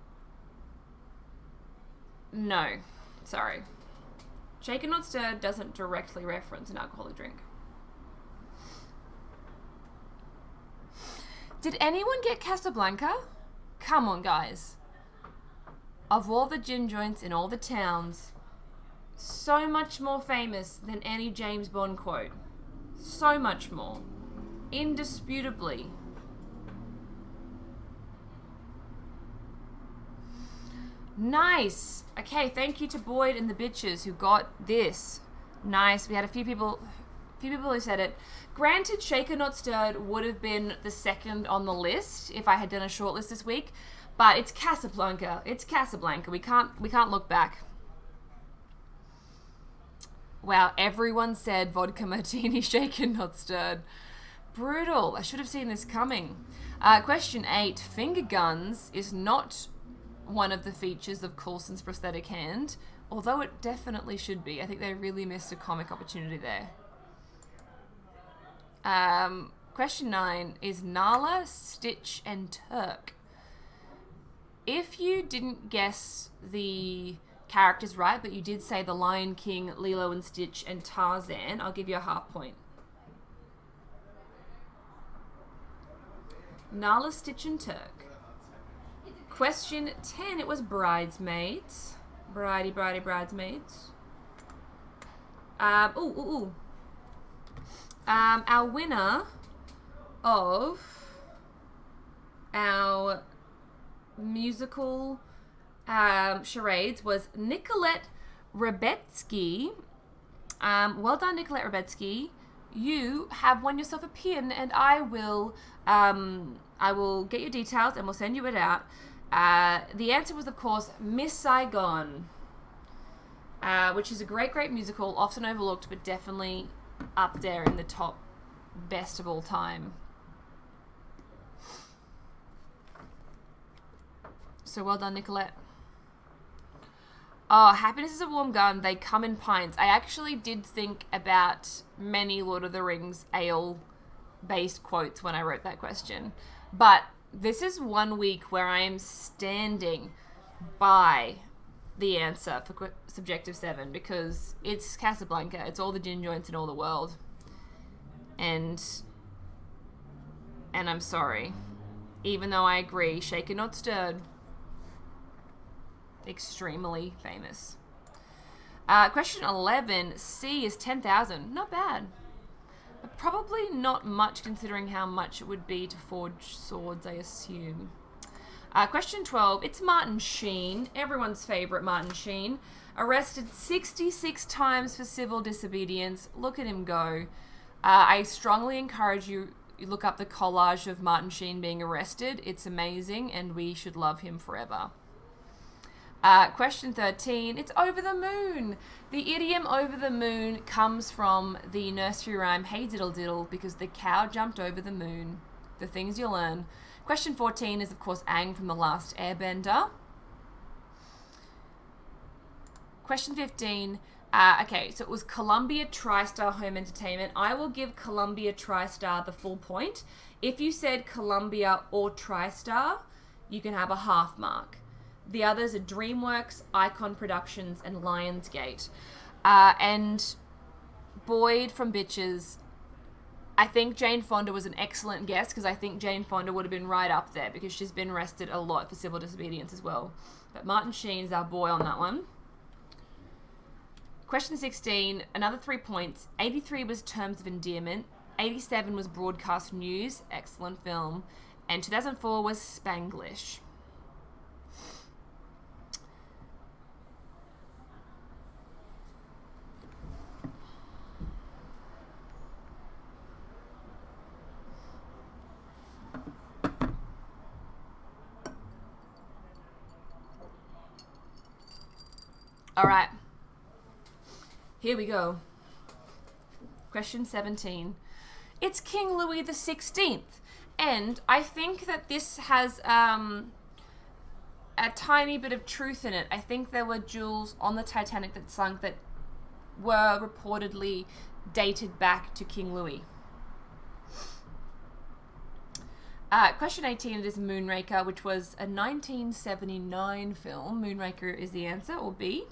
No. Sorry. Shaken Not Stirred doesn't directly reference an alcoholic drink. Did anyone get Casablanca? Come on, guys. Of all the gin joints in all the towns, so much more famous than any James Bond quote. So much more. Indisputably. Nice. Okay, thank you to Boyd and the bitches who got this. Nice. We had a few people who said it. Granted, Shaker Not Stirred would have been the second on the list if I had done a shortlist this week, but it's Casablanca. It's Casablanca. We can't look back. Wow, everyone said vodka martini shaken, not stirred. Brutal. I should have seen this coming. Question 8. Finger guns is not one of the features of Coulson's prosthetic hand, although it definitely should be. I think they really missed a comic opportunity there. Question 9. Is Nala, Stitch, and Turk? If you didn't guess the characters right, but you did say the Lion King, Lilo and Stitch, and Tarzan, I'll give you a half point. Nala, Stitch, and Turk. Question 10, it was Bridesmaids. Bridesmaids. Our winner of our musical charades was Nicolette Rebetsky. Well done, Nicolette Rebetsky. You have won yourself a pin, and I will get your details and we'll send you it out. The answer was, of course, Miss Saigon, which is a great musical, often overlooked, but definitely up there in the top best of all time. So well done, Nicolette. Oh, happiness is a warm gun. They come in pints. I actually did think about many Lord of the Rings ale-based quotes when I wrote that question. But this is one week where I am standing by the answer for Subjective 7 because it's Casablanca. It's all the gin joints in all the world. And I'm sorry. Even though I agree, shaken not stirred. Extremely famous. Question 11. C is 10,000. Not bad. But probably not much considering how much it would be to forge swords, I assume. Question 12. It's Martin Sheen. Everyone's favourite Martin Sheen. Arrested 66 times for civil disobedience. Look at him go. I strongly encourage you look up the collage of Martin Sheen being arrested. It's amazing and we should love him forever. Question 13. It's over the moon. The idiom over the moon comes from the nursery rhyme Hey Diddle Diddle because the cow jumped over the moon. The things you learn. Question 14 is, of course, Aang from The Last Airbender. Question 15. Okay, so it was Columbia TriStar Home Entertainment. I will give Columbia TriStar the full point. If you said Columbia or TriStar, you can have a half mark. The others are DreamWorks, Icon Productions, and Lionsgate. And Boyd from Bitches, I think Jane Fonda was an excellent guess because I think Jane Fonda would have been right up there because she's been arrested a lot for civil disobedience as well. But Martin Sheen is our boy on that one. Question 16, another 3 points. 83 was Terms of Endearment. 87 was Broadcast News, excellent film. And 2004 was Spanglish. All right, here we go. Question 17. It's King Louis the 16th, and I think that this has a tiny bit of truth in it. I think there were jewels on the Titanic that sunk that were reportedly dated back to King Louis. Question 18, it is Moonraker, which was a 1979 film. Moonraker is the answer, or B.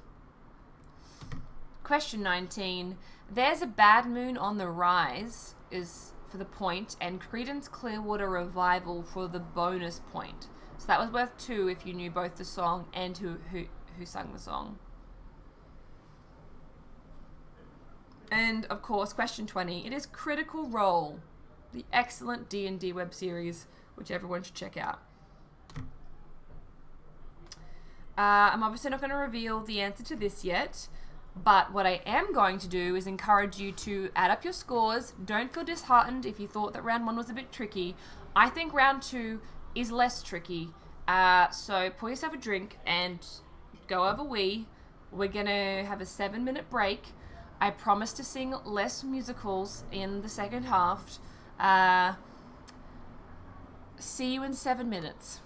Question 19, There's a Bad Moon on the Rise is for the point, and Creedence Clearwater Revival for the bonus point. So that was worth 2 if you knew both the song and who sang the song. And, of course, question 20, it is Critical Role, the excellent D&D web series, which everyone should check out. I'm obviously not going to reveal the answer to this yet, but what I am going to do is encourage you to add up your scores. Don't feel disheartened if you thought that round 1 was a bit tricky. I think round 2 is less tricky. So pour yourself a drink and go over wee. We're going to have a 7-minute break. I promise to sing less musicals in the second half. See you in 7 minutes.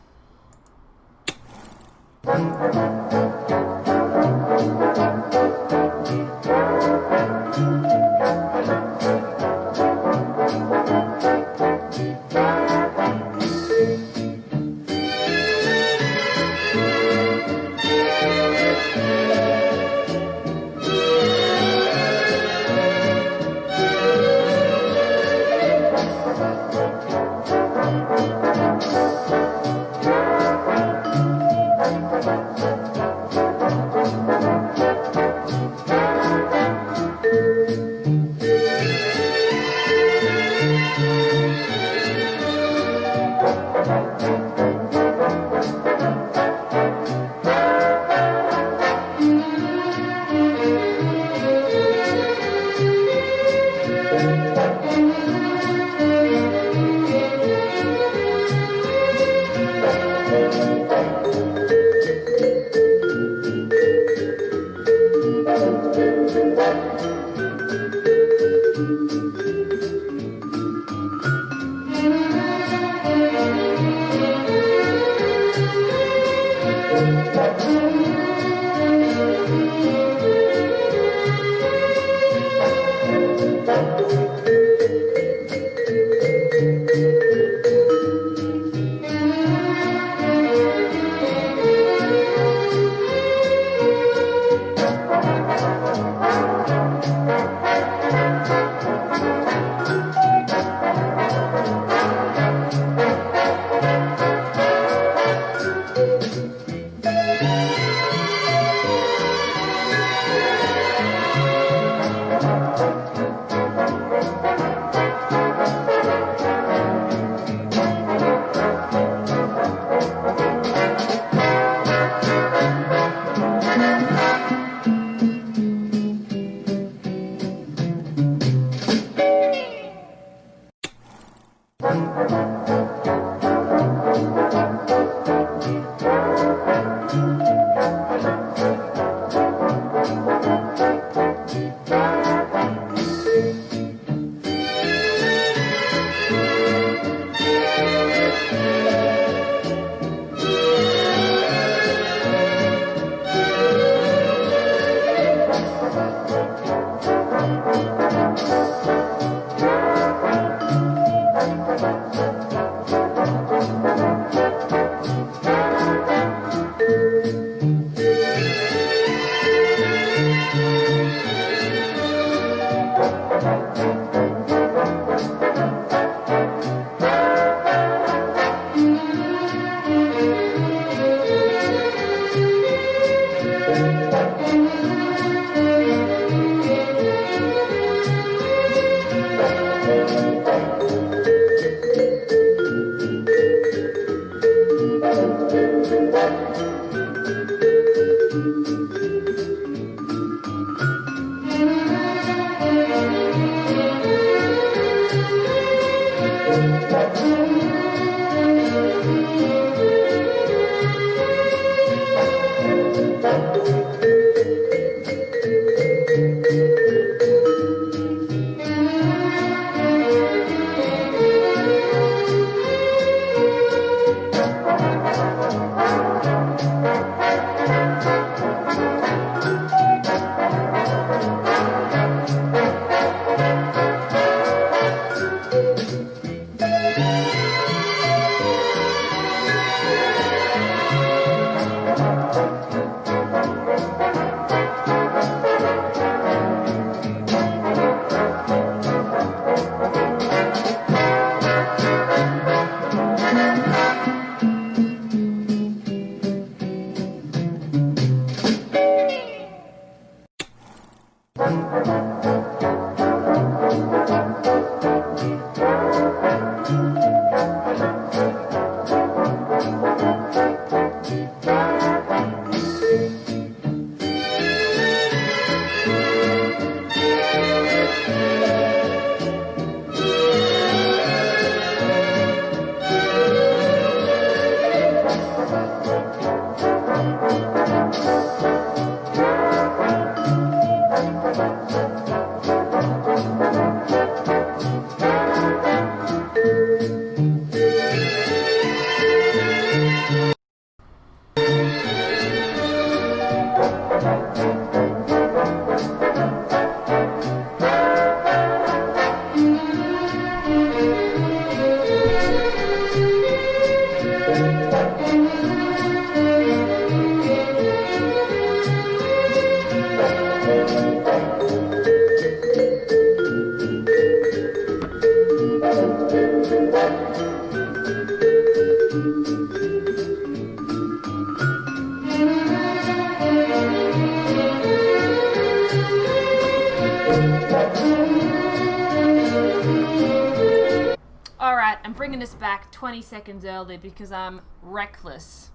Alright, I'm bringing this back 20 seconds early because I'm reckless.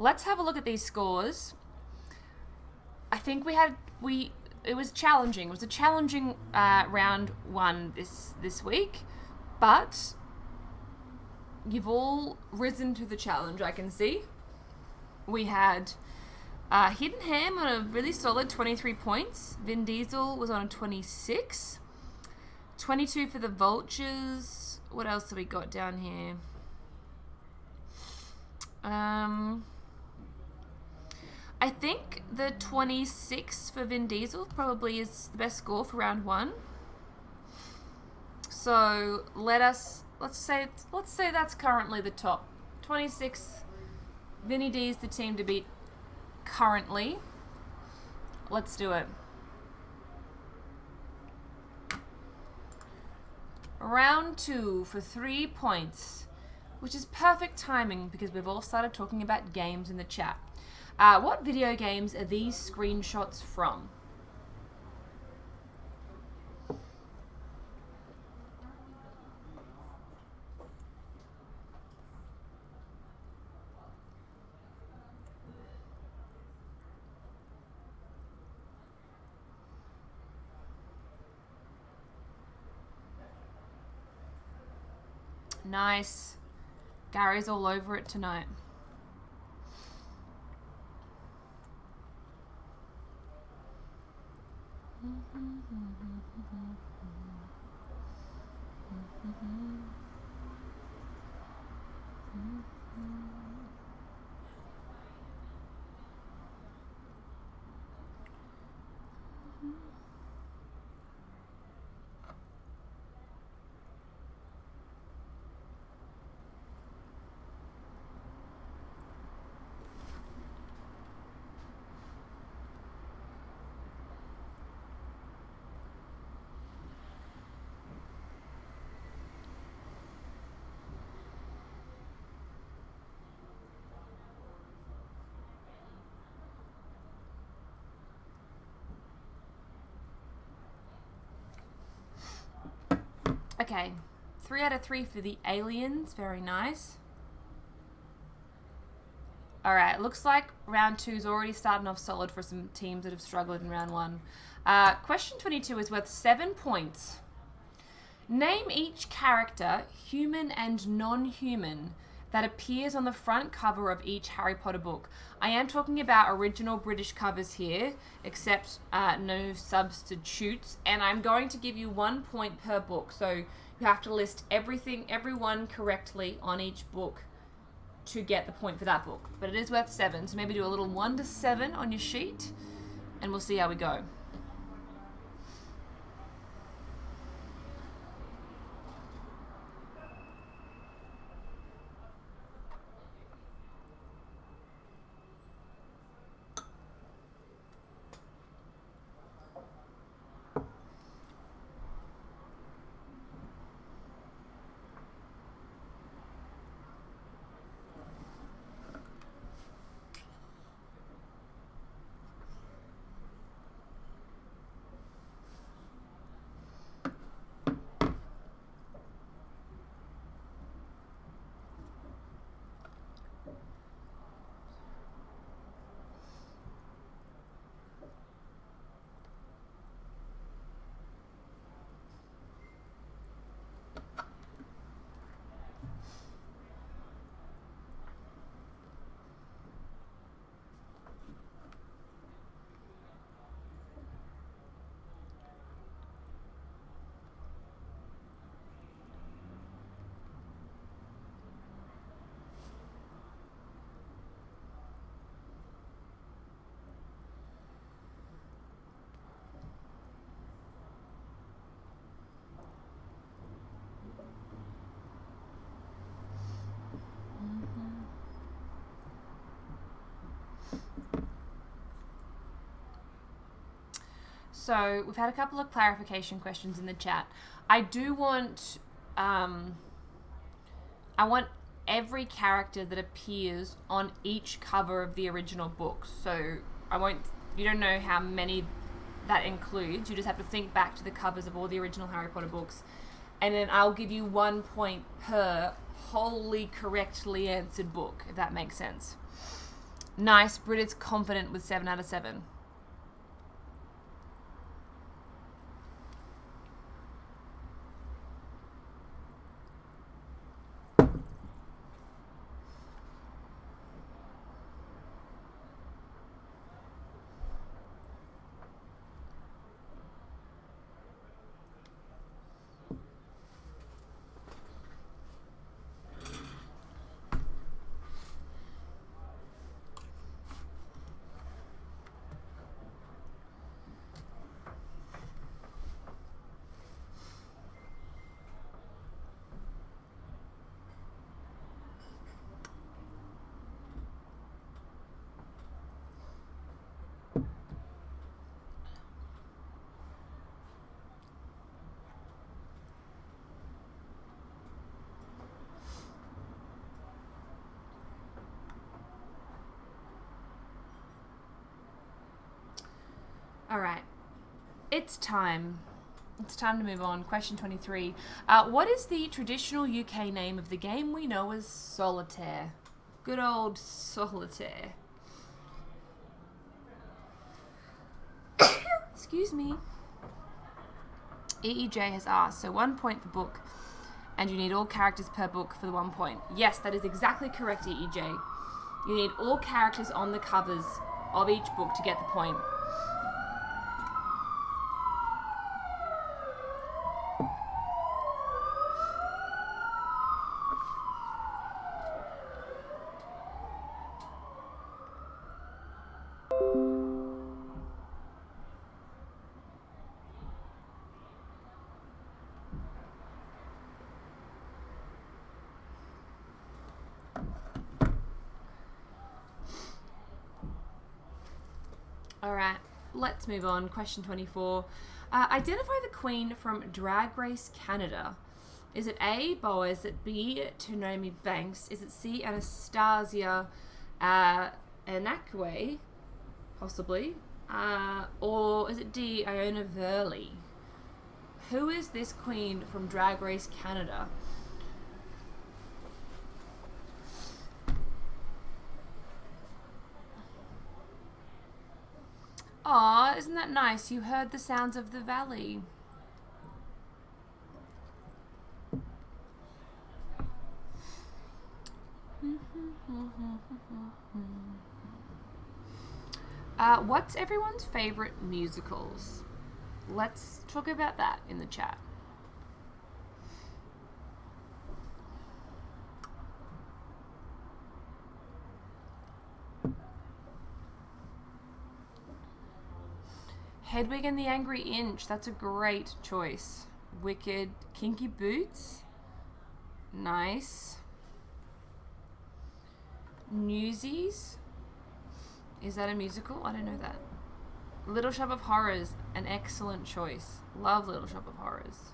Let's have a look at these scores. I think it was challenging. It was a challenging round one this week, but you've all risen to the challenge, I can see. We had Hidden Ham on a really solid 23 points. Vin Diesel was on a 26. 22 for the Vultures. What else have we got down here? I think the 26 for Vin Diesel probably is the best score for round one. So let's say that's currently the top. 26, Vinny D's the team to beat currently. Let's do it. Round 2 for 3 points, which is perfect timing because we've all started talking about games in the chat. What video games are these screenshots from? Nice. Gary's all over it tonight. Okay, 3 out of 3 for the aliens. Very nice. Alright, looks like round 2 is already starting off solid for some teams that have struggled in round 1. Question 22 is worth 7 points. Name each character, human and non-human, that appears on the front cover of each Harry Potter book. I am talking about original British covers here, except no substitutes, and I'm going to give you 1 point per book, so you have to list everyone correctly on each book to get the point for that book. But it is worth 7, so maybe do a little 1 to 7 on your sheet, and we'll see how we go. So we've had a couple of clarification questions in the chat. I do want, I want every character that appears on each cover of the original book. So you don't know how many that includes. You just have to think back to the covers of all the original Harry Potter books. And then I'll give you 1 point per wholly correctly answered book, if that makes sense. Nice. Brit's confident with 7 out of 7. All right. It's time. It's time to move on. Question 23. What is the traditional UK name of the game we know as Solitaire? Good old Solitaire. Excuse me. EEJ has asked, so 1 point for book, and you need all characters per book for the 1 point. Yes, that is exactly correct, EEJ. You need all characters on the covers of each book to get the point. Alright, let's move on. Question 24. Identify the queen from Drag Race Canada. Is it A, Boa? Is it B, Naomi Banks? Is it C, Anastasia Anakwe? Possibly. Or is it D, Iona Verley? Who is this queen from Drag Race Canada? Aw, isn't that nice? You heard the sounds of the valley. What's everyone's favorite musicals? Let's talk about that in the chat. Hedwig and the Angry Inch. That's a great choice. Wicked. Kinky Boots. Nice. Newsies. Is that a musical? I don't know that. Little Shop of Horrors. An excellent choice. Love Little Shop of Horrors.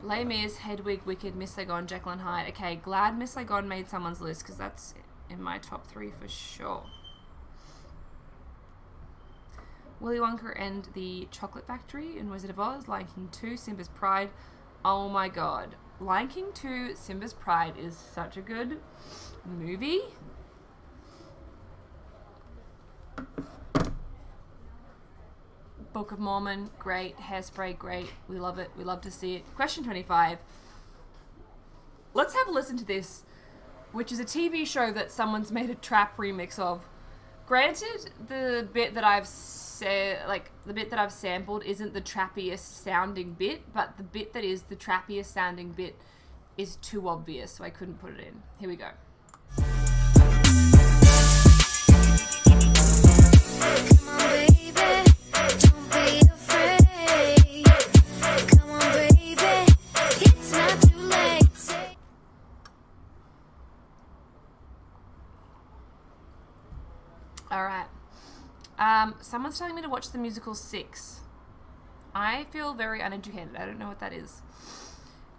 Les Mis, Hedwig, Wicked, Miss Saigon, Jekyll and Hyde. Okay, glad Miss Saigon made someone's list because that's in my top 3 for sure. Willy Wonka and the Chocolate Factory and Wizard of Oz, Lion King 2, Simba's Pride. Oh my god. Lion King 2, Simba's Pride is such a good movie. Book of Mormon, great. Hairspray, great. We love it. We love to see it. Question 25. Let's have a listen to this, which is a TV show that someone's made a trap remix of. Granted, the bit that I've the bit that I've sampled isn't the trappiest sounding bit, but the bit that is the trappiest sounding bit is too obvious, so I couldn't put it in. Here we go. Come on, baby, don't be afraid. Come on, baby, it's not too late. All right. Someone's telling me to watch the musical 6. I feel very uneducated. I don't know what that is.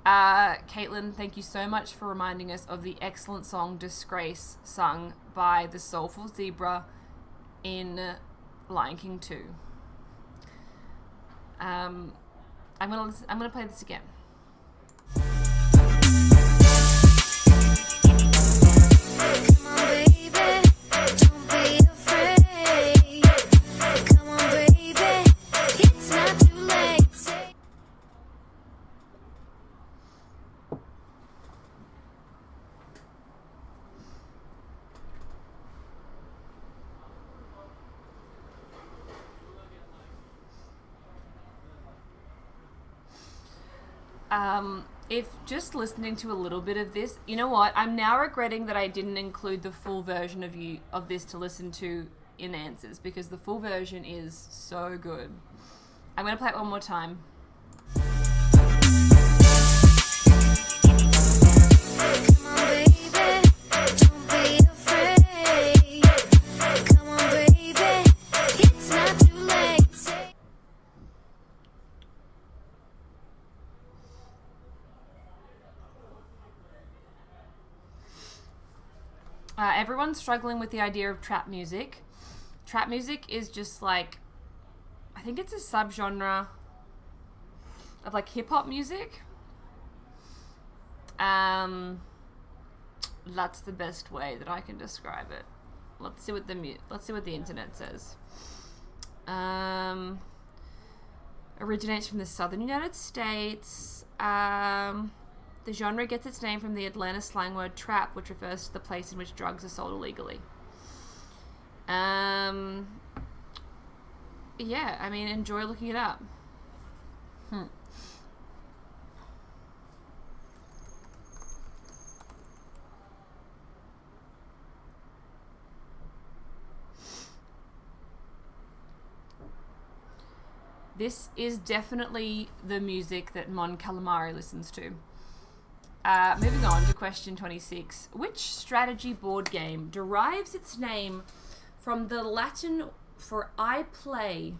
Caitlin, thank you so much for reminding us of the excellent song Disgrace, sung by the Soulful Zebra in Lion King 2. I'm gonna play this again. If just listening to a little bit of this, you know what? I'm now regretting that I didn't include the full version of this to listen to in answers, because the full version is so good. I'm going to play it one more time. Everyone's struggling with the idea of trap music. Trap music is just like, I think it's a subgenre of like hip hop music. That's the best way that I can describe it. Let's see what the internet says. Originates from the southern United States. The genre gets its name from the Atlanta slang word trap, which refers to the place in which drugs are sold illegally. Yeah, I mean, enjoy looking it up. This is definitely the music that Mon Calamari listens to. Moving on to question 26. Which strategy board game derives its name from the Latin for I play?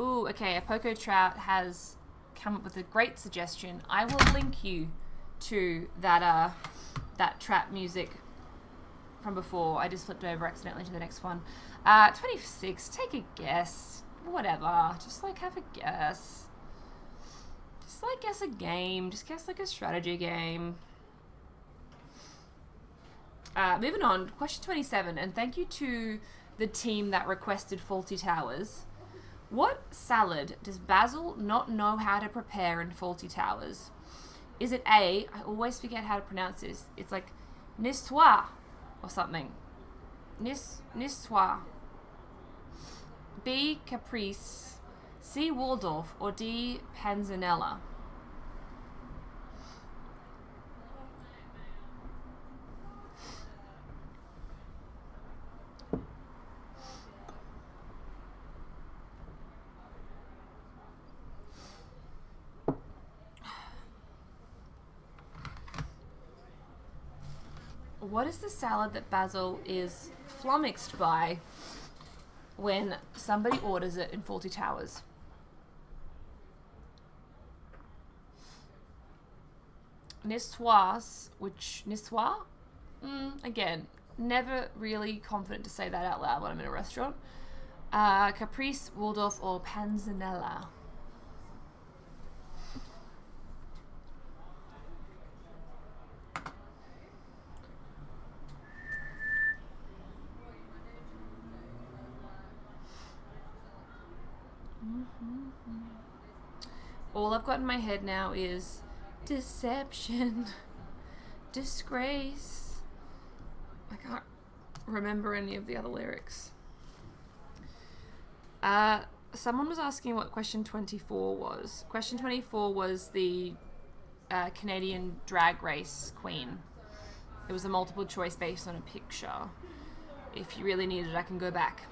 Ooh, okay, a Poco Trout has come up with a great suggestion. I will link you to that trap music from before. I just flipped over accidentally to the next one. 26, take a guess. Whatever, just like have a guess. Just like guess a game, just guess like a strategy game. Moving on, question 27, and thank you to the team that requested Faulty Towers. What salad does Basil not know how to prepare in Faulty Towers? Is it A, I always forget how to pronounce this, it's like Niçoise or something. Niçoise. B, Caprice. C, Waldorf. Or D, Panzanella. What is the salad that Basil is flummoxed by when somebody orders it in Faulty Towers? Niçoise, Niçoise? Again, never really confident to say that out loud when I'm in a restaurant. Caprice, Waldorf, or Panzanella? All I've got in my head now is deception, disgrace. I can't remember any of the other lyrics. Someone was asking what question 24 was. Question 24 was the Canadian drag race queen. It was a multiple choice based on a picture. If you really need it, I can go back.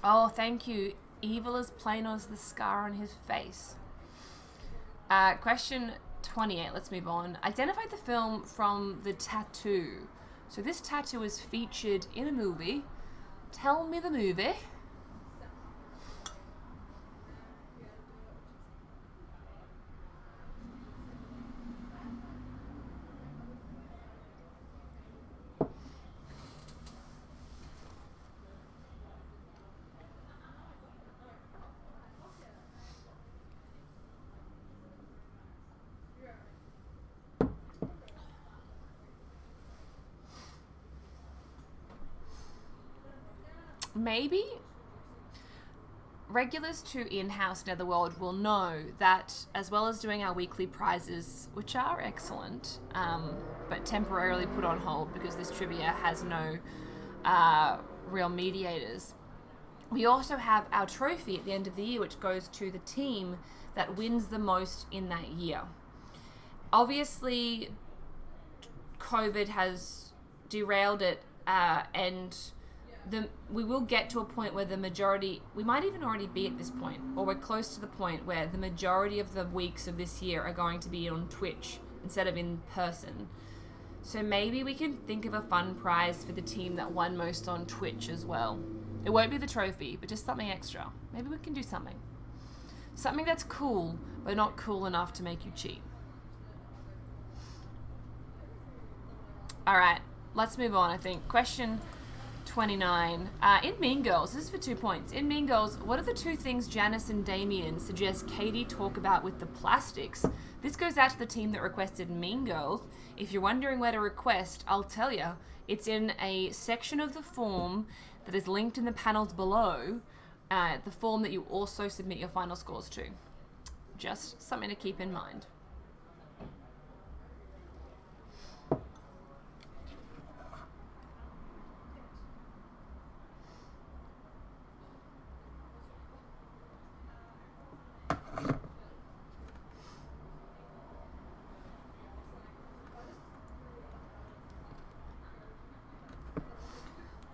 Oh, thank you. evil as plain as the scar on his face. Question 28, let's move on. Identify the film from the tattoo. So this tattoo is featured in a movie. Tell me the movie. Maybe regulars to in-house Netherworld will know that, as well as doing our weekly prizes, which are excellent, but temporarily put on hold because this trivia has no real mediators, we also have our trophy at the end of the year, which goes to the team that wins the most in that year. Obviously, COVID has derailed it, and we will get to a point where the majority, we might even already be at this point, or we're close to the point where the majority of the weeks of this year are going to be on Twitch instead of in person. So maybe we can think of a fun prize for the team that won most on Twitch as well. It won't be the trophy, but just something extra. Maybe we can do something. Something that's cool, but not cool enough to make you cheat. Alright, let's move on, I think. Question 29. In Mean Girls, this is for 2 points. In Mean Girls, what are the two things Janice and Damien suggest Katie talk about with the plastics? This goes out to the team that requested Mean Girls. If you're wondering where to request, I'll tell you. It's in a section of the form that is linked in the panels below, the form that you also submit your final scores to. Just something to keep in mind.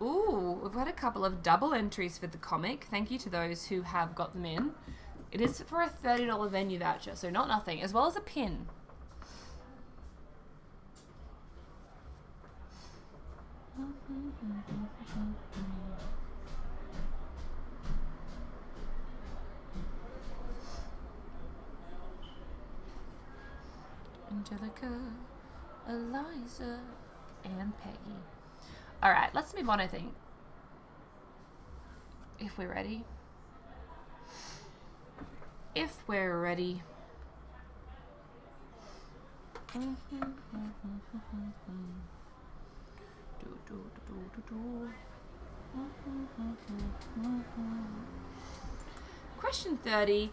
Ooh, we've had a couple of double entries for the comic. Thank you to those who have got them in. It is for a $30 venue voucher, so not nothing, as well as a pin. Angelica, Eliza, and Peggy. Alright, let's move on, I think. If we're ready. If we're ready. Question 30.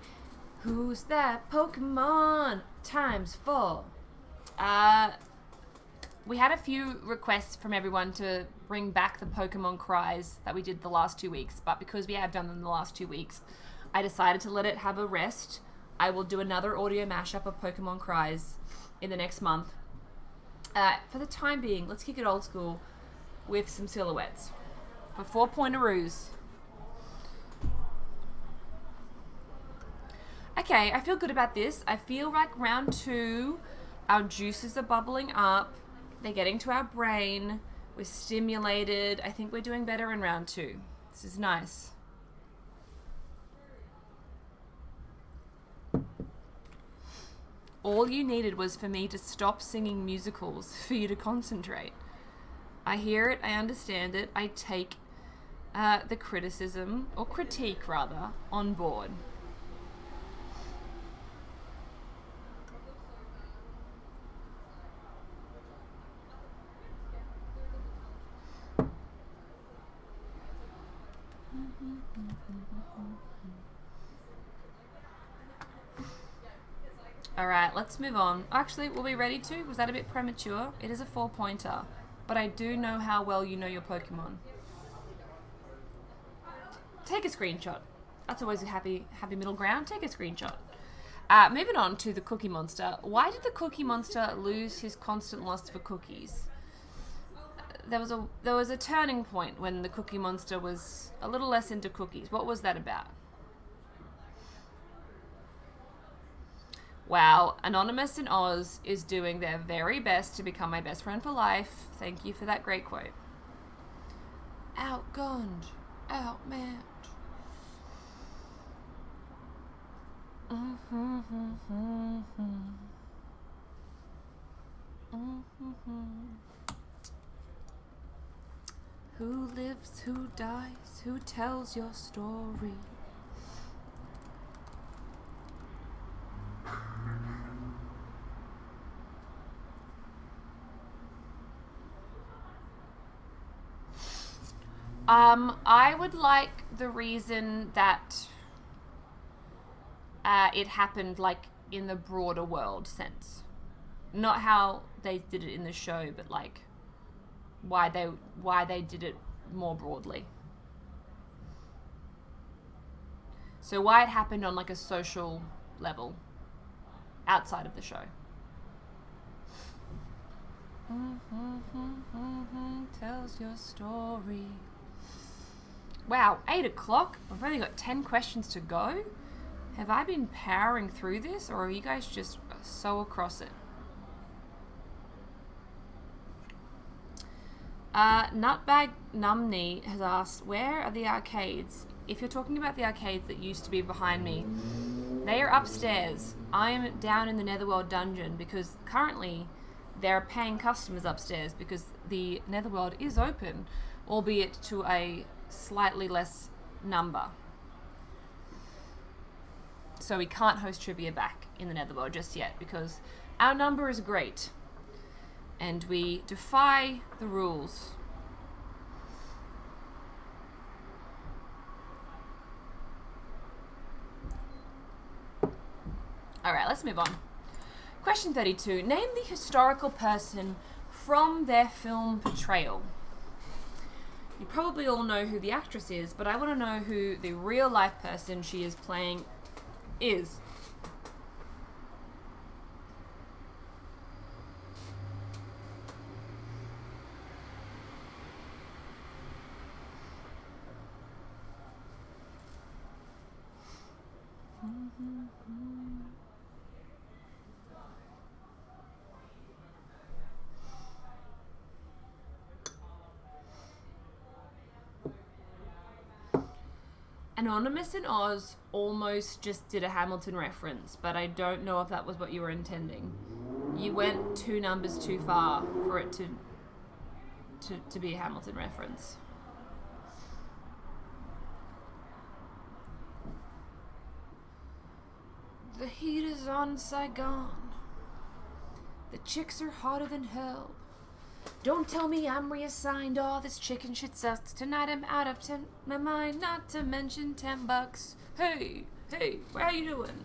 Who's that Pokemon? Times 4. We had a few requests from everyone to bring back the Pokemon cries that we did the last 2 weeks, but because we have done them the last 2 weeks, I decided to let it have a rest. I will do another audio mashup of Pokemon cries in the next month. For the time being, let's kick it old school with some silhouettes. For 4-pointeroos. Okay, I feel good about this. I feel like round 2, our juices are bubbling up. They're getting to our brain. We're stimulated. I think we're doing better in round 2. This is nice. All you needed was for me to stop singing musicals for you to concentrate. I hear it. I understand it. I take the criticism, or critique rather, on board. Alright, let's move on. Actually, were we ready to? Was that a bit premature? It is a 4-pointer, but I do know how well you know your Pokemon. Take a screenshot. That's always a happy middle ground. Take a screenshot. Moving on to the Cookie Monster. Why did the Cookie Monster lose his constant lust for cookies? There was a turning point when the Cookie Monster was a little less into cookies. What was that about? Wow, Anonymous in Oz is doing their very best to become my best friend for life. Thank you for that great quote. Outgunned, outmatched. Who lives, who dies, who tells your story? I would like the reason that it happened, like, in the broader world sense. Not how they did it in the show, but, like, why they did it more broadly. So why it happened on, like, a social level outside of the show. Tells your story. Wow, 8 o'clock. I've only got 10 questions to go. Have I been powering through this, or are you guys just so across it? Nutbag Numney has asked, where are the arcades? If you're talking about the arcades that used to be behind me, they are upstairs. I'm down in the Netherworld dungeon because currently there are paying customers upstairs because the Netherworld is open, albeit to a slightly less number. So we can't host trivia back in the Netherworld just yet because our number is great and we defy the rules. Alright, let's move on. Question 32. Name the historical person from their film portrayal. You probably all know who the actress is, but I want to know who the real life person she is playing is. Anonymous in Oz almost just did a Hamilton reference, but I don't know if that was what you were intending. You went 2 numbers too far for it to be a Hamilton reference. The heat is on Saigon. The chicks are hotter than hell. Don't tell me I'm reassigned. All this chicken shit sucks. Tonight I'm out of my mind. Not to mention $10. Hey, where are you doing?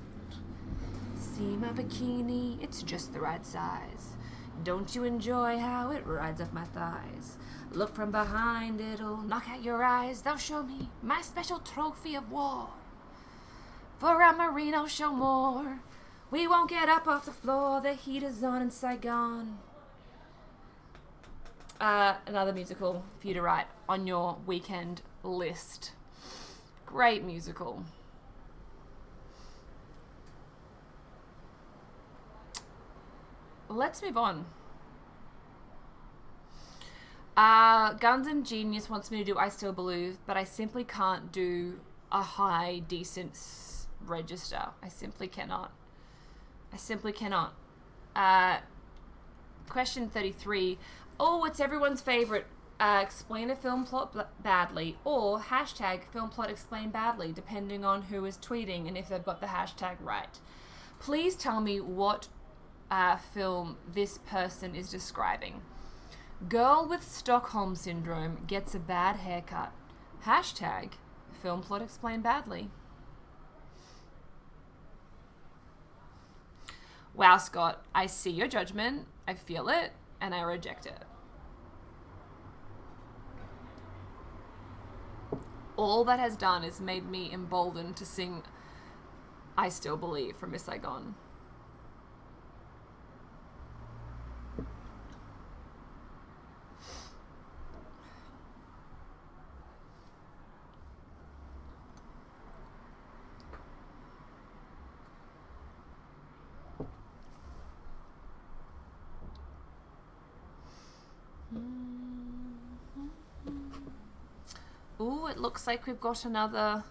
See my bikini? It's just the right size. Don't you enjoy how it rides up my thighs? Look from behind, it'll knock out your eyes. They'll show me my special trophy of war. For a Marino show more. We won't get up off the floor. The heat is on in Saigon. Another musical for you to write on your weekend list. Great musical. Let's move on. Guns and Genius wants me to do I Still Believe, but I simply can't do a high, decent register. I simply cannot. Question 33. Oh, it's everyone's favorite. Explain a film plot badly, or hashtag film plot explain badly, depending on who is tweeting and if they've got the hashtag right. Please tell me what film this person is describing. Girl with Stockholm Syndrome gets a bad haircut. Hashtag film plot explain badly. Wow, Scott, I see your judgment, I feel it, and I reject it. All that has done is made me emboldened to sing I Still Believe from Miss Saigon. it looks like we've got another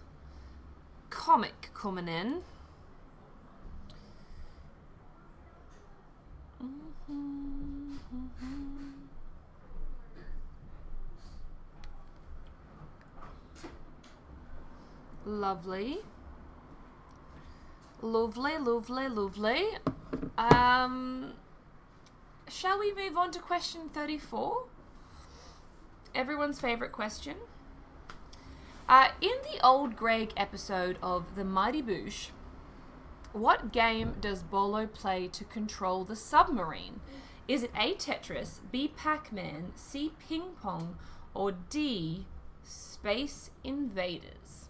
comic coming in. Lovely. Lovely, lovely, lovely. Shall we move on to question 34? Everyone's favourite question. In the old Greg episode of The Mighty Boosh, what game does Bolo play to control the submarine? Is it A, Tetris, B, Pac-Man, C, Ping Pong, or D, Space Invaders?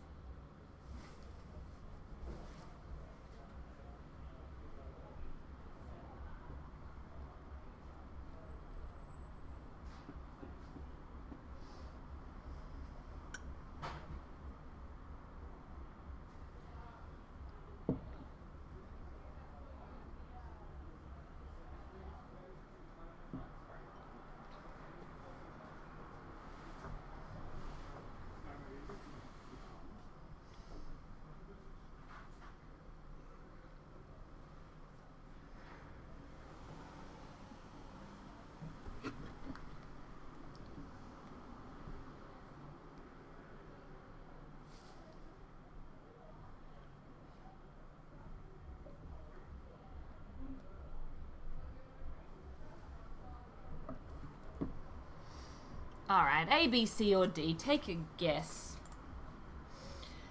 Alright, A, B, C, or D. Take a guess.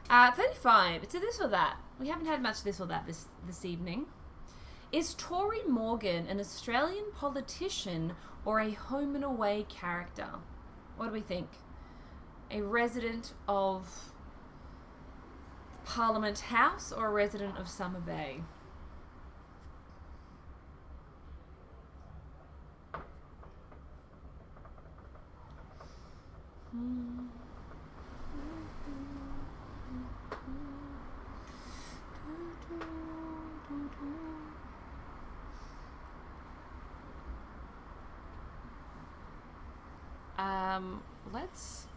35. It's a this or that. We haven't had much this or that this evening. Is Tory Morgan an Australian politician or a Home and Away character? What do we think? A resident of Parliament House or a resident of Summer Bay? Let's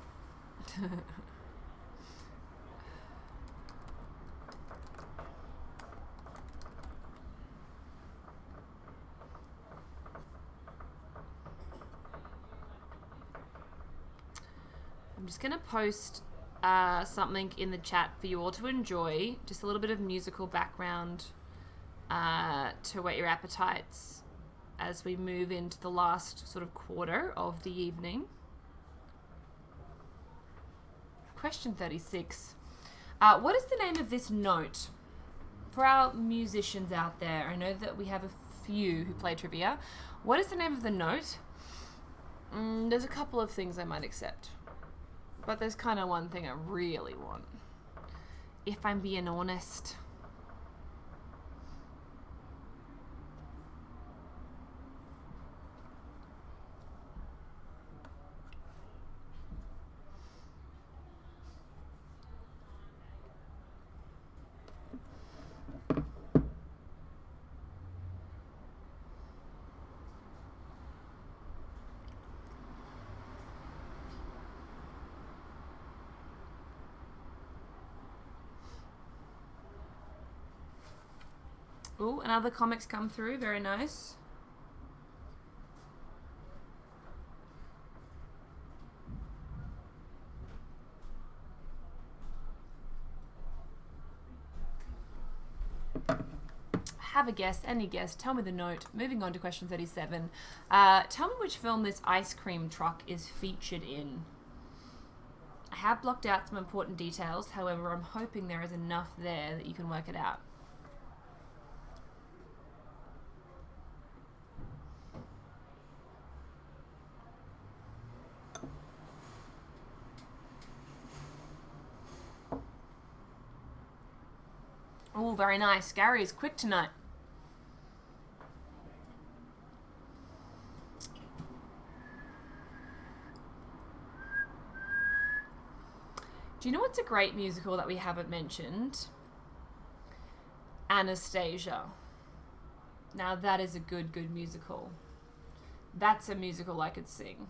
I'm just going to post something in the chat for you all to enjoy. Just a little bit of musical background to whet your appetites as we move into the last sort of quarter of the evening. Question 36. What is the name of this note? For our musicians out there, I know that we have a few who play trivia. What is the name of the note? There's a couple of things I might accept. But there's kind of one thing I really want. If I'm being honest. Ooh, and other comics come through. Very nice. Have a guess, any guess. Tell me the note. Moving on to question 37. Tell me which film this ice cream truck is featured in. I have blocked out some important details. However, I'm hoping there is enough there that you can work it out. Oh, very nice. Gary is quick tonight. Do you know what's a great musical that we haven't mentioned? Anastasia. Now that is a good musical. That's a musical I could sing.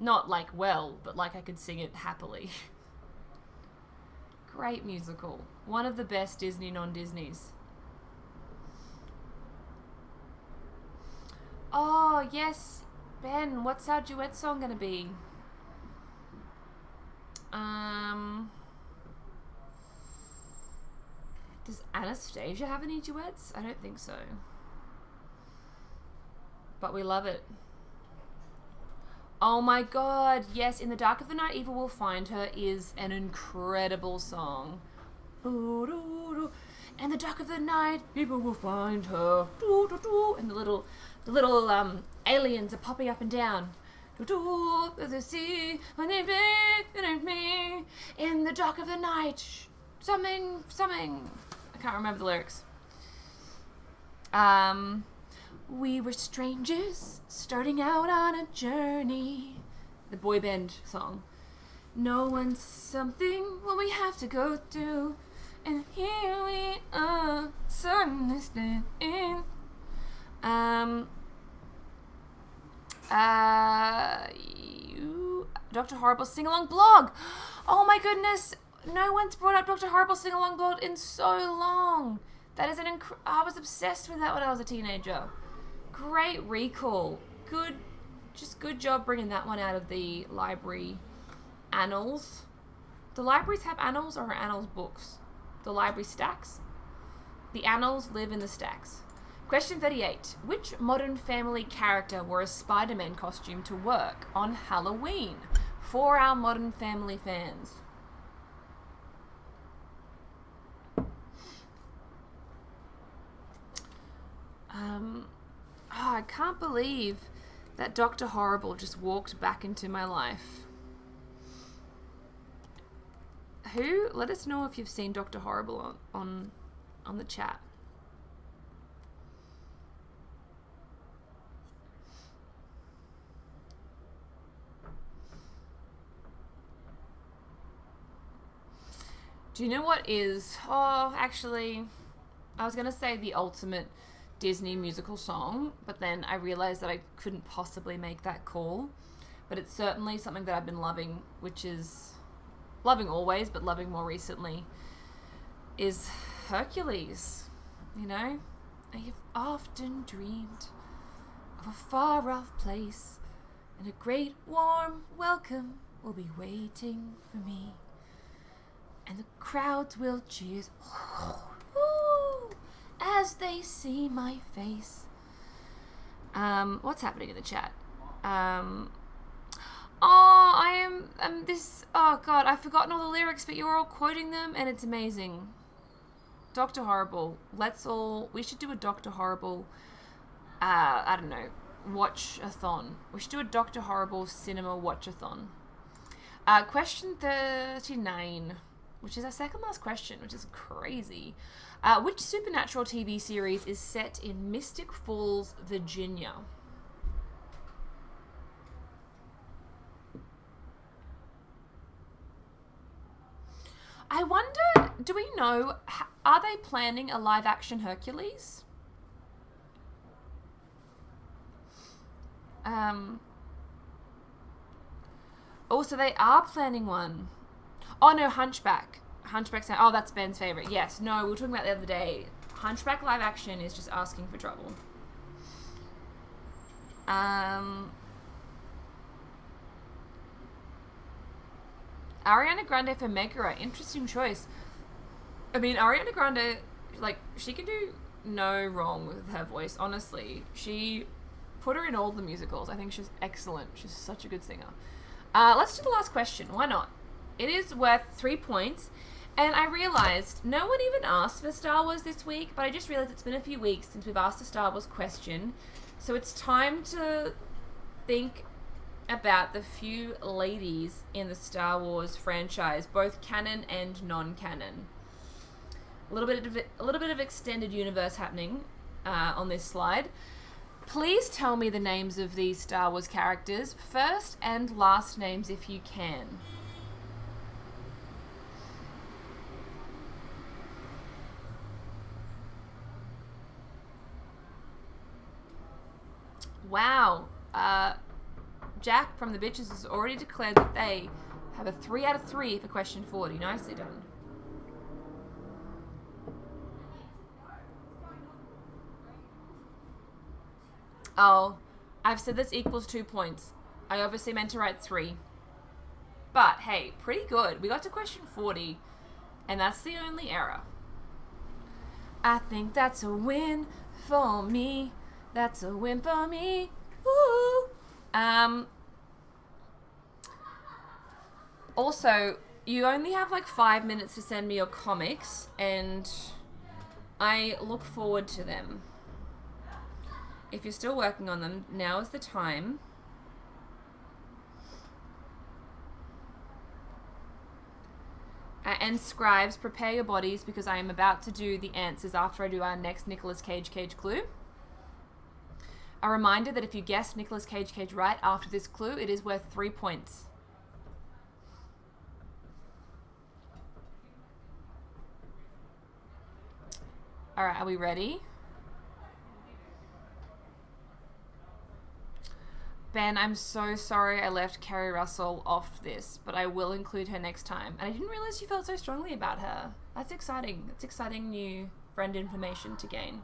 Not like well, but like I could sing it happily. Great musical. One of the best Disney non-Disneys. Oh, yes. Ben, what's our duet song gonna be? Does Anastasia have any duets? I don't think so. But we love it. Oh my god, yes, In the Dark of the Night Evil Will Find Her is an incredible song. In the dark of the night, people will find her. And the little aliens are popping up and down. The sea, when they me in the dark of the night. Something. I can't remember the lyrics. We were strangers starting out on a journey. The boy band song. No one's something when we have to go through. And here we are, suddenly standing. Dr. Horrible sing-along blog. Oh my goodness, no one's brought up Dr. Horrible sing-along blog in so long. That is I was obsessed with that when I was a teenager. Great recall. Good job bringing that one out of the library annals. The libraries have annals or are annals books? The library stacks. The annals live in the stacks. Question 38. Which Modern Family character wore a Spider-Man costume to work on Halloween? For our Modern Family fans. I can't believe that Dr. Horrible just walked back into my life. Who? Let us know if you've seen Dr. Horrible on the chat. Do you know what is... Oh, actually, I was going to say the ultimate Disney musical song, but then I realized that I couldn't possibly make that call. But it's certainly something that I've been loving, which is... loving always, but loving more recently, is Hercules. You know? I have often dreamed of a far-off place, and a great warm welcome will be waiting for me. And the crowds will cheer as they see my face. What's happening in the chat? Oh, oh god, I've forgotten all the lyrics, but you're all quoting them, and it's amazing. Dr. Horrible. We should do a Dr. Horrible, I don't know, watch-a-thon. We should do a Dr. Horrible cinema watch-a-thon. Question 39, which is our second last question, which is crazy. Which supernatural TV series is set in Mystic Falls, Virginia? I wonder, do we know, are they planning a live-action Hercules? Oh, so they are planning one. Oh, no, Hunchback. Hunchback's... Oh, that's Ben's favorite. Yes, no, we were talking about the other day. Hunchback live-action is just asking for trouble. Ariana Grande for Megara. Interesting choice. I mean, Ariana Grande, like, she can do no wrong with her voice, honestly. She put her in all the musicals. I think she's excellent. She's such a good singer. Let's do the last question. Why not? It is worth 3 points. And I realized no one even asked for Star Wars this week, but I just realized it's been a few weeks since we've asked a Star Wars question. So it's time to think about the few ladies in the Star Wars franchise, both canon and non-canon. A little bit of extended universe happening on this slide. Please tell me the names of these Star Wars characters, first and last names if you can. Wow. Jack from the Bitches has already declared that they have a 3 out of 3 for question 40. Nicely done. Oh, I've said this equals 2 points. I obviously meant to write 3. But, hey, pretty good. We got to question 40, and that's the only error. I think that's a win for me. That's a win for me. Woo! Also, you only have like 5 minutes to send me your comics, and I look forward to them. If you're still working on them, now is the time. And scribes, prepare your bodies because I am about to do the answers after I do our next Nicolas Cage clue. A reminder that if you guess Nicolas Cage right after this clue, it is worth 3 points. Alright, are we ready? Ben, I'm so sorry I left Carrie Russell off this, but I will include her next time. And I didn't realize you felt so strongly about her. That's exciting. That's exciting new friend information to gain.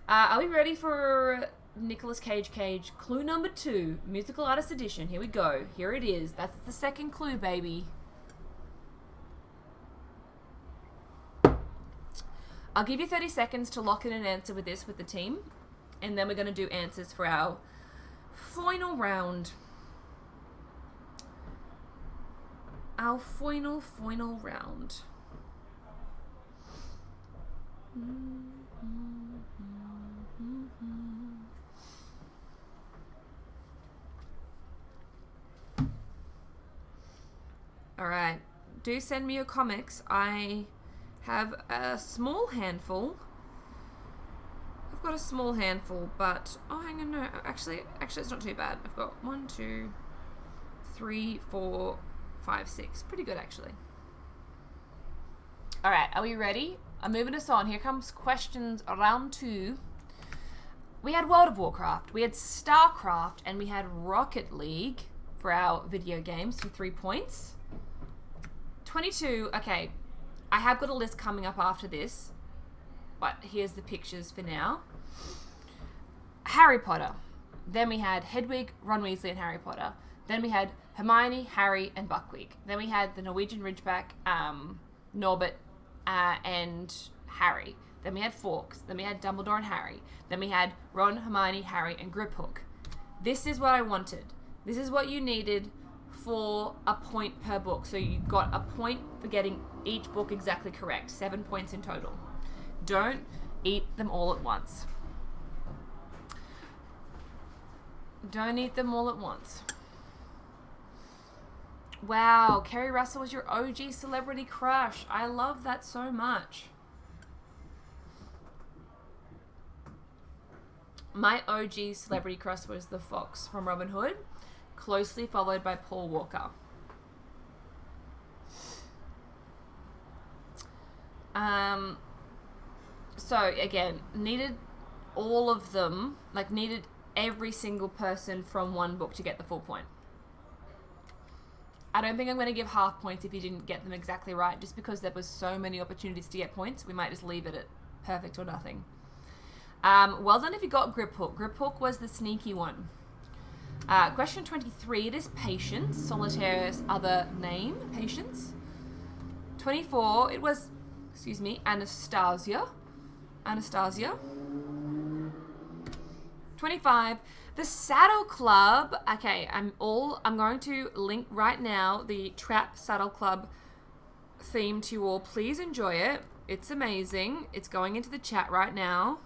Are we ready for Nicolas Cage clue number 2, musical artist edition? Here we go. Here it is. That's the second clue, baby. I'll give you 30 seconds to lock in an answer with this with the team, and then we're going to do answers for our final round. Our final round. Alright, do send me your comics. I have a small handful. I've got a small handful, but oh, hang on, no, actually, it's not too bad. I've got 1, 2, 3, 4, 5, 6. Pretty good, actually. All right, are we ready? I'm moving us on. Here comes questions round 2. We had World of Warcraft, we had StarCraft, and we had Rocket League for our video games for 3 points. 22. Okay, I have got a list coming up after this, but here's the pictures for now. Harry Potter. Then we had Hedwig, Ron Weasley, and Harry Potter. Then we had Hermione, Harry, and Buckbeak. Then we had the Norwegian Ridgeback, Norbert, and Harry. Then we had Fawkes. Then we had Dumbledore and Harry. Then we had Ron, Hermione, Harry, and Griphook. This is what I wanted. This is what you needed for a point per book. So you got a point for getting each book exactly correct. 7 points in total. Don't eat them all at once. Don't eat them all at once. Wow, Carrie Russell was your OG celebrity crush. I love that so much. My OG celebrity crush was the Fox from Robin Hood, closely followed by Paul Walker. So again, needed all of them, like needed every single person from one book to get the full point. I don't think I'm going to give half points if you didn't get them exactly right, just because there was so many opportunities to get points. We might just leave it at perfect or nothing. Well done if you got Griphook. Griphook was the sneaky one. Question 23, it is Patience, Solitaire's other name, Patience. 24, it was, Anastasia. 25, the Saddle Club. Okay, I'm going to link right now the Trap Saddle Club theme to you all. Please enjoy it. It's amazing. It's going into the chat right now.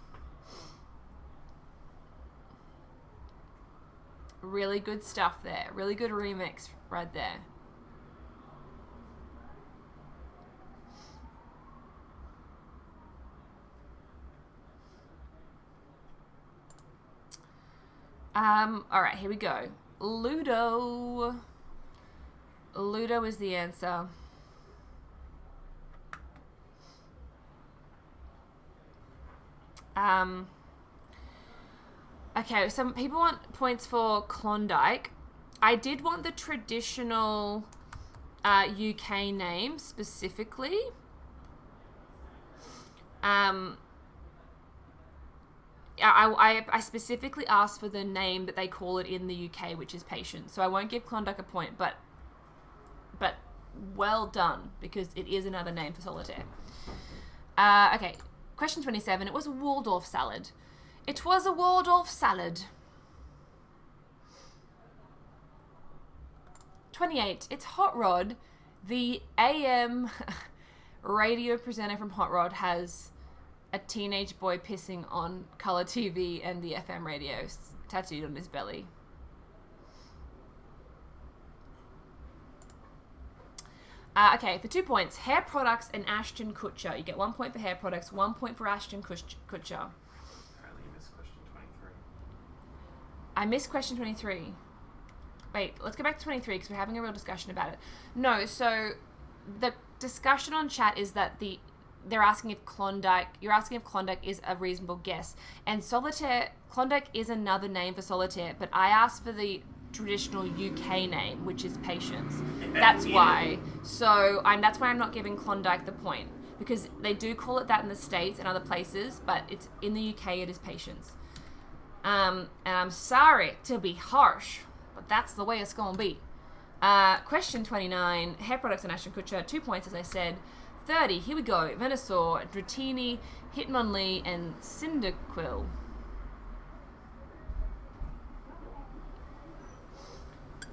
Really good stuff there. Really good remix right there. Alright, here we go. Ludo. Ludo is the answer. Okay, some people want points for Klondike. I did want the traditional UK name specifically. I specifically asked for the name that they call it in the UK, which is Patience. So I won't give Klondike a point, but well done, because it is another name for solitaire. Okay, question 27. It was a Waldorf salad. It was a Waldorf salad. 28. It's Hot Rod. The AM radio presenter from Hot Rod has a teenage boy pissing on colour TV and the FM radio tattooed on his belly. Okay, for 2 points, hair products and Ashton Kutcher. You get 1 point for hair products, 1 point for Ashton Kutcher. Apparently you missed question 23. I missed question 23. Wait, let's go back to 23 because we're having a real discussion about it. No, so the discussion on chat is that you're asking if Klondike is a reasonable guess. And solitaire, Klondike is another name for solitaire, but I asked for the traditional UK name, which is Patience. That's why. So that's why I'm not giving Klondike the point, because they do call it that in the States and other places, but it's in the UK it is Patience. And I'm sorry to be harsh, but that's the way it's gonna be. Question 29, hair products and Ashton Kutcher, 2 points as I said. 30, here we go, Venusaur, Dratini, Hitmonlee, and Cyndaquil.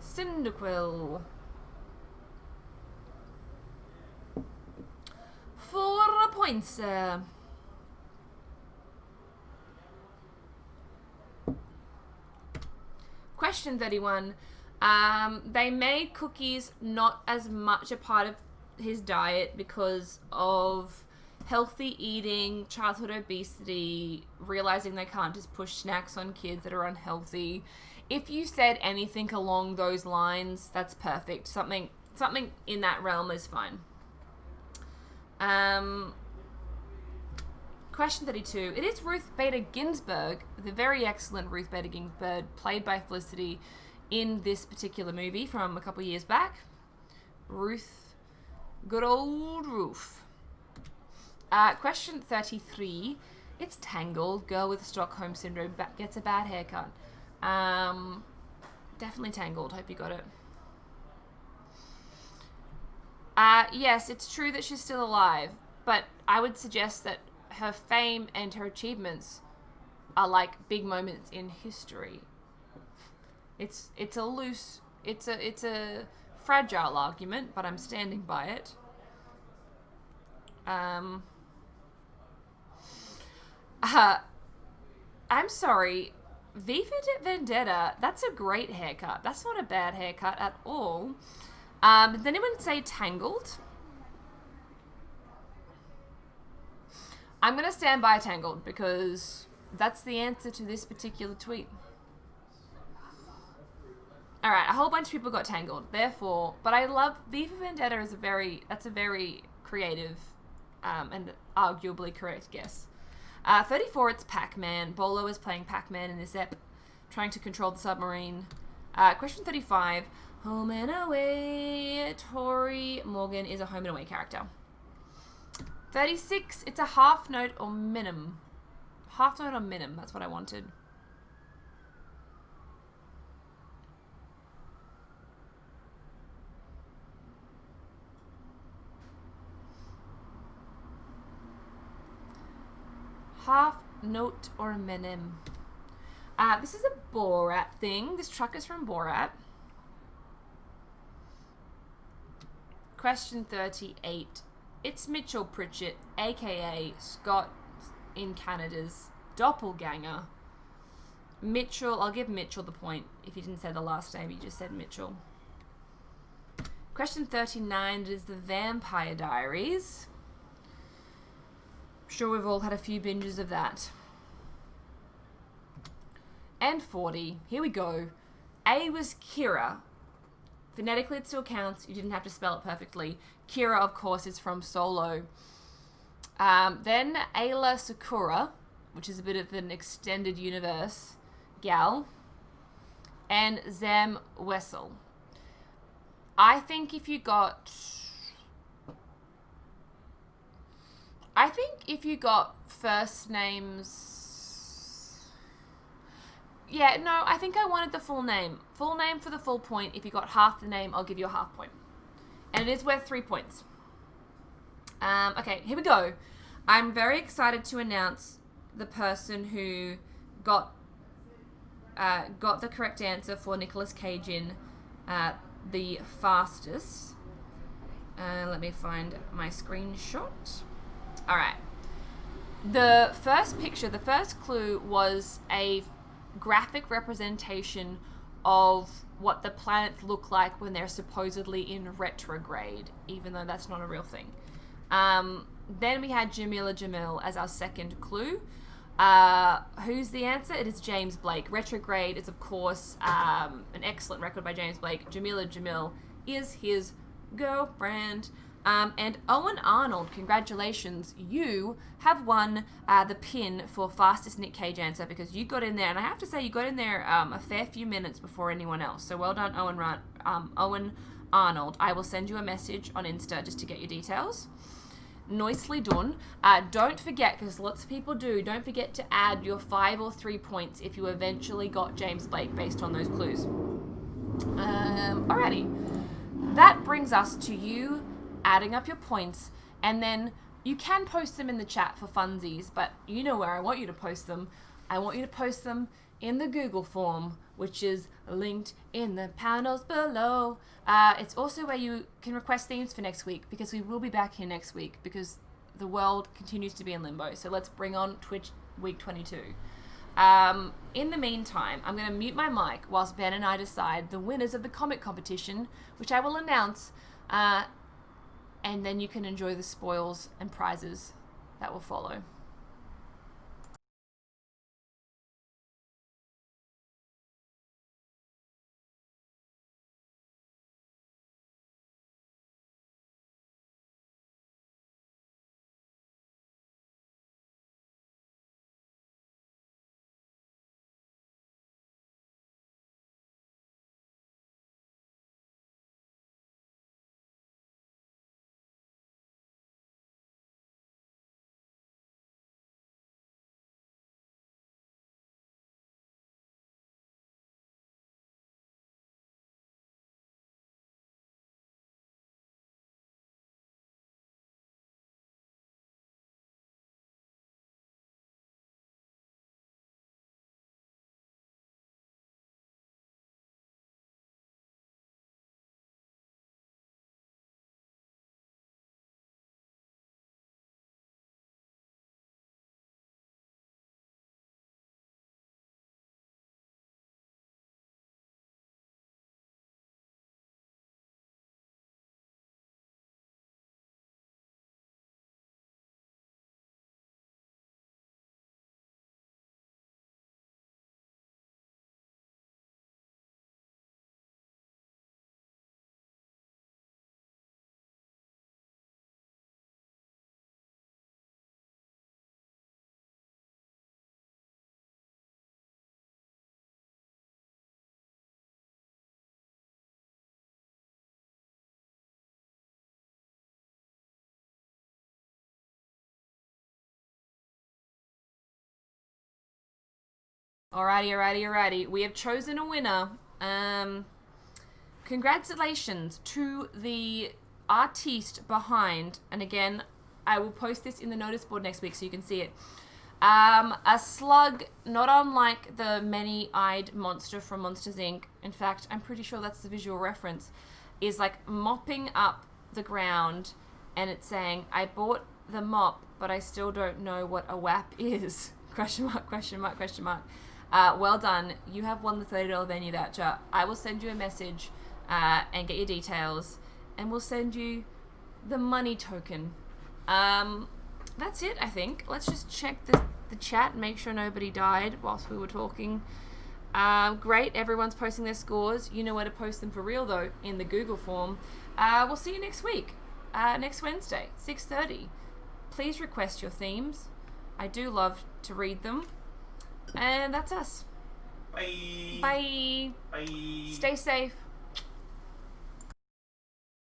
Cyndaquil. 4 points. Question 31. They made cookies not as much a part of his diet because of healthy eating, childhood obesity, realizing they can't just push snacks on kids that are unhealthy. If you said anything along those lines, that's perfect. Something in that realm is fine. Question 32. It is Ruth Bader Ginsburg, the very excellent Ruth Bader Ginsburg, played by Felicity in this particular movie from a couple years back. Ruth, good old Ruth. Question 33. It's Tangled. Girl with Stockholm Syndrome gets a bad haircut. Definitely Tangled. Hope you got it. Yes, it's true that she's still alive, but I would suggest that her fame and her achievements are like big moments in history. It's a fragile argument, but I'm standing by it. I'm sorry, V for Vendetta, that's a great haircut. That's not a bad haircut at all. Did anyone say Tangled? I'm going to stand by Tangled because that's the answer to this particular tweet. Alright, a whole bunch of people got Tangled. Therefore, but I love V for Vendetta is a very creative and arguably correct guess. 34, it's Pac-Man. Bolo is playing Pac-Man in this ep, trying to control the submarine. Question 35, Home and Away. Tori Morgan is a Home and Away character. 36, it's a half note or minim. Half note or minim, that's what I wanted. Half note or minim. This is a Borat thing. This truck is from Borat. Question 38. It's Mitchell Pritchett, aka Scott in Canada's doppelganger. Mitchell, I'll give Mitchell the point if you didn't say the last name, you just said Mitchell. Question 39 is the Vampire Diaries. I'm sure we've all had a few binges of that. And 40, here we go. A was Kira. Phonetically it still counts, you didn't have to spell it perfectly. Kira, of course, is from Solo. Then Ayla Sakura, which is a bit of an extended universe gal. and Zem Wessel. I think if you got first names... Yeah, no, I think I wanted the full name. Full name for the full point. If you got half the name, I'll give you a half point. And it is worth 3 points. Okay, here we go. I'm very excited to announce the person who got the correct answer for Nicolas Cage in the fastest. Let me find my screenshot. All right. The first picture, the first clue was a graphic representation of what the planets look like when they're supposedly in retrograde, even though that's not a real thing. Then we had Jamila Jamil as our second clue. Who's the answer? It is James Blake. Retrograde is, of course, an excellent record by James Blake. Jamila Jamil is his girlfriend. And Owen Arnold, congratulations. You have won the pin for fastest Nick Cage answer because you got in there. And I have to say, you got in there a fair few minutes before anyone else. So well done, Owen Arnold. I will send you a message on Insta just to get your details. Nicely done. Don't forget, because lots of people do, don't forget to add your 5 or 3 points if you eventually got James Blake based on those clues. Alrighty. That brings us to you adding up your points, and then you can post them in the chat for funsies, but you know where I want you to post them. I want you to post them in the Google form, which is linked in the panels below. It's also where you can request themes for next week, because we will be back here next week because the world continues to be in limbo. So let's bring on Twitch week 22. In the meantime, I'm going to mute my mic whilst Ben and I decide the winners of the comic competition, which I will announce, and then you can enjoy the spoils and prizes that will follow. Alrighty. We have chosen a winner. Congratulations to the artiste behind, and again, I will post this in the notice board next week so you can see it. A slug, not unlike the many-eyed monster from Monsters, Inc. In fact, I'm pretty sure that's the visual reference, is like mopping up the ground, and it's saying, I bought the mop, but I still don't know what a WAP is. Question mark. Well done. You have won the $30 venue voucher. I will send you a message and get your details, and we'll send you the money token. That's it, I think. Let's just check the chat and make sure nobody died whilst we were talking. Great, everyone's posting their scores. You know where to post them for real, though, in the Google form. We'll see you next week, next Wednesday, 6:30. Please request your themes. I do love to read them. And that's us. Bye. Bye. Bye. Stay safe.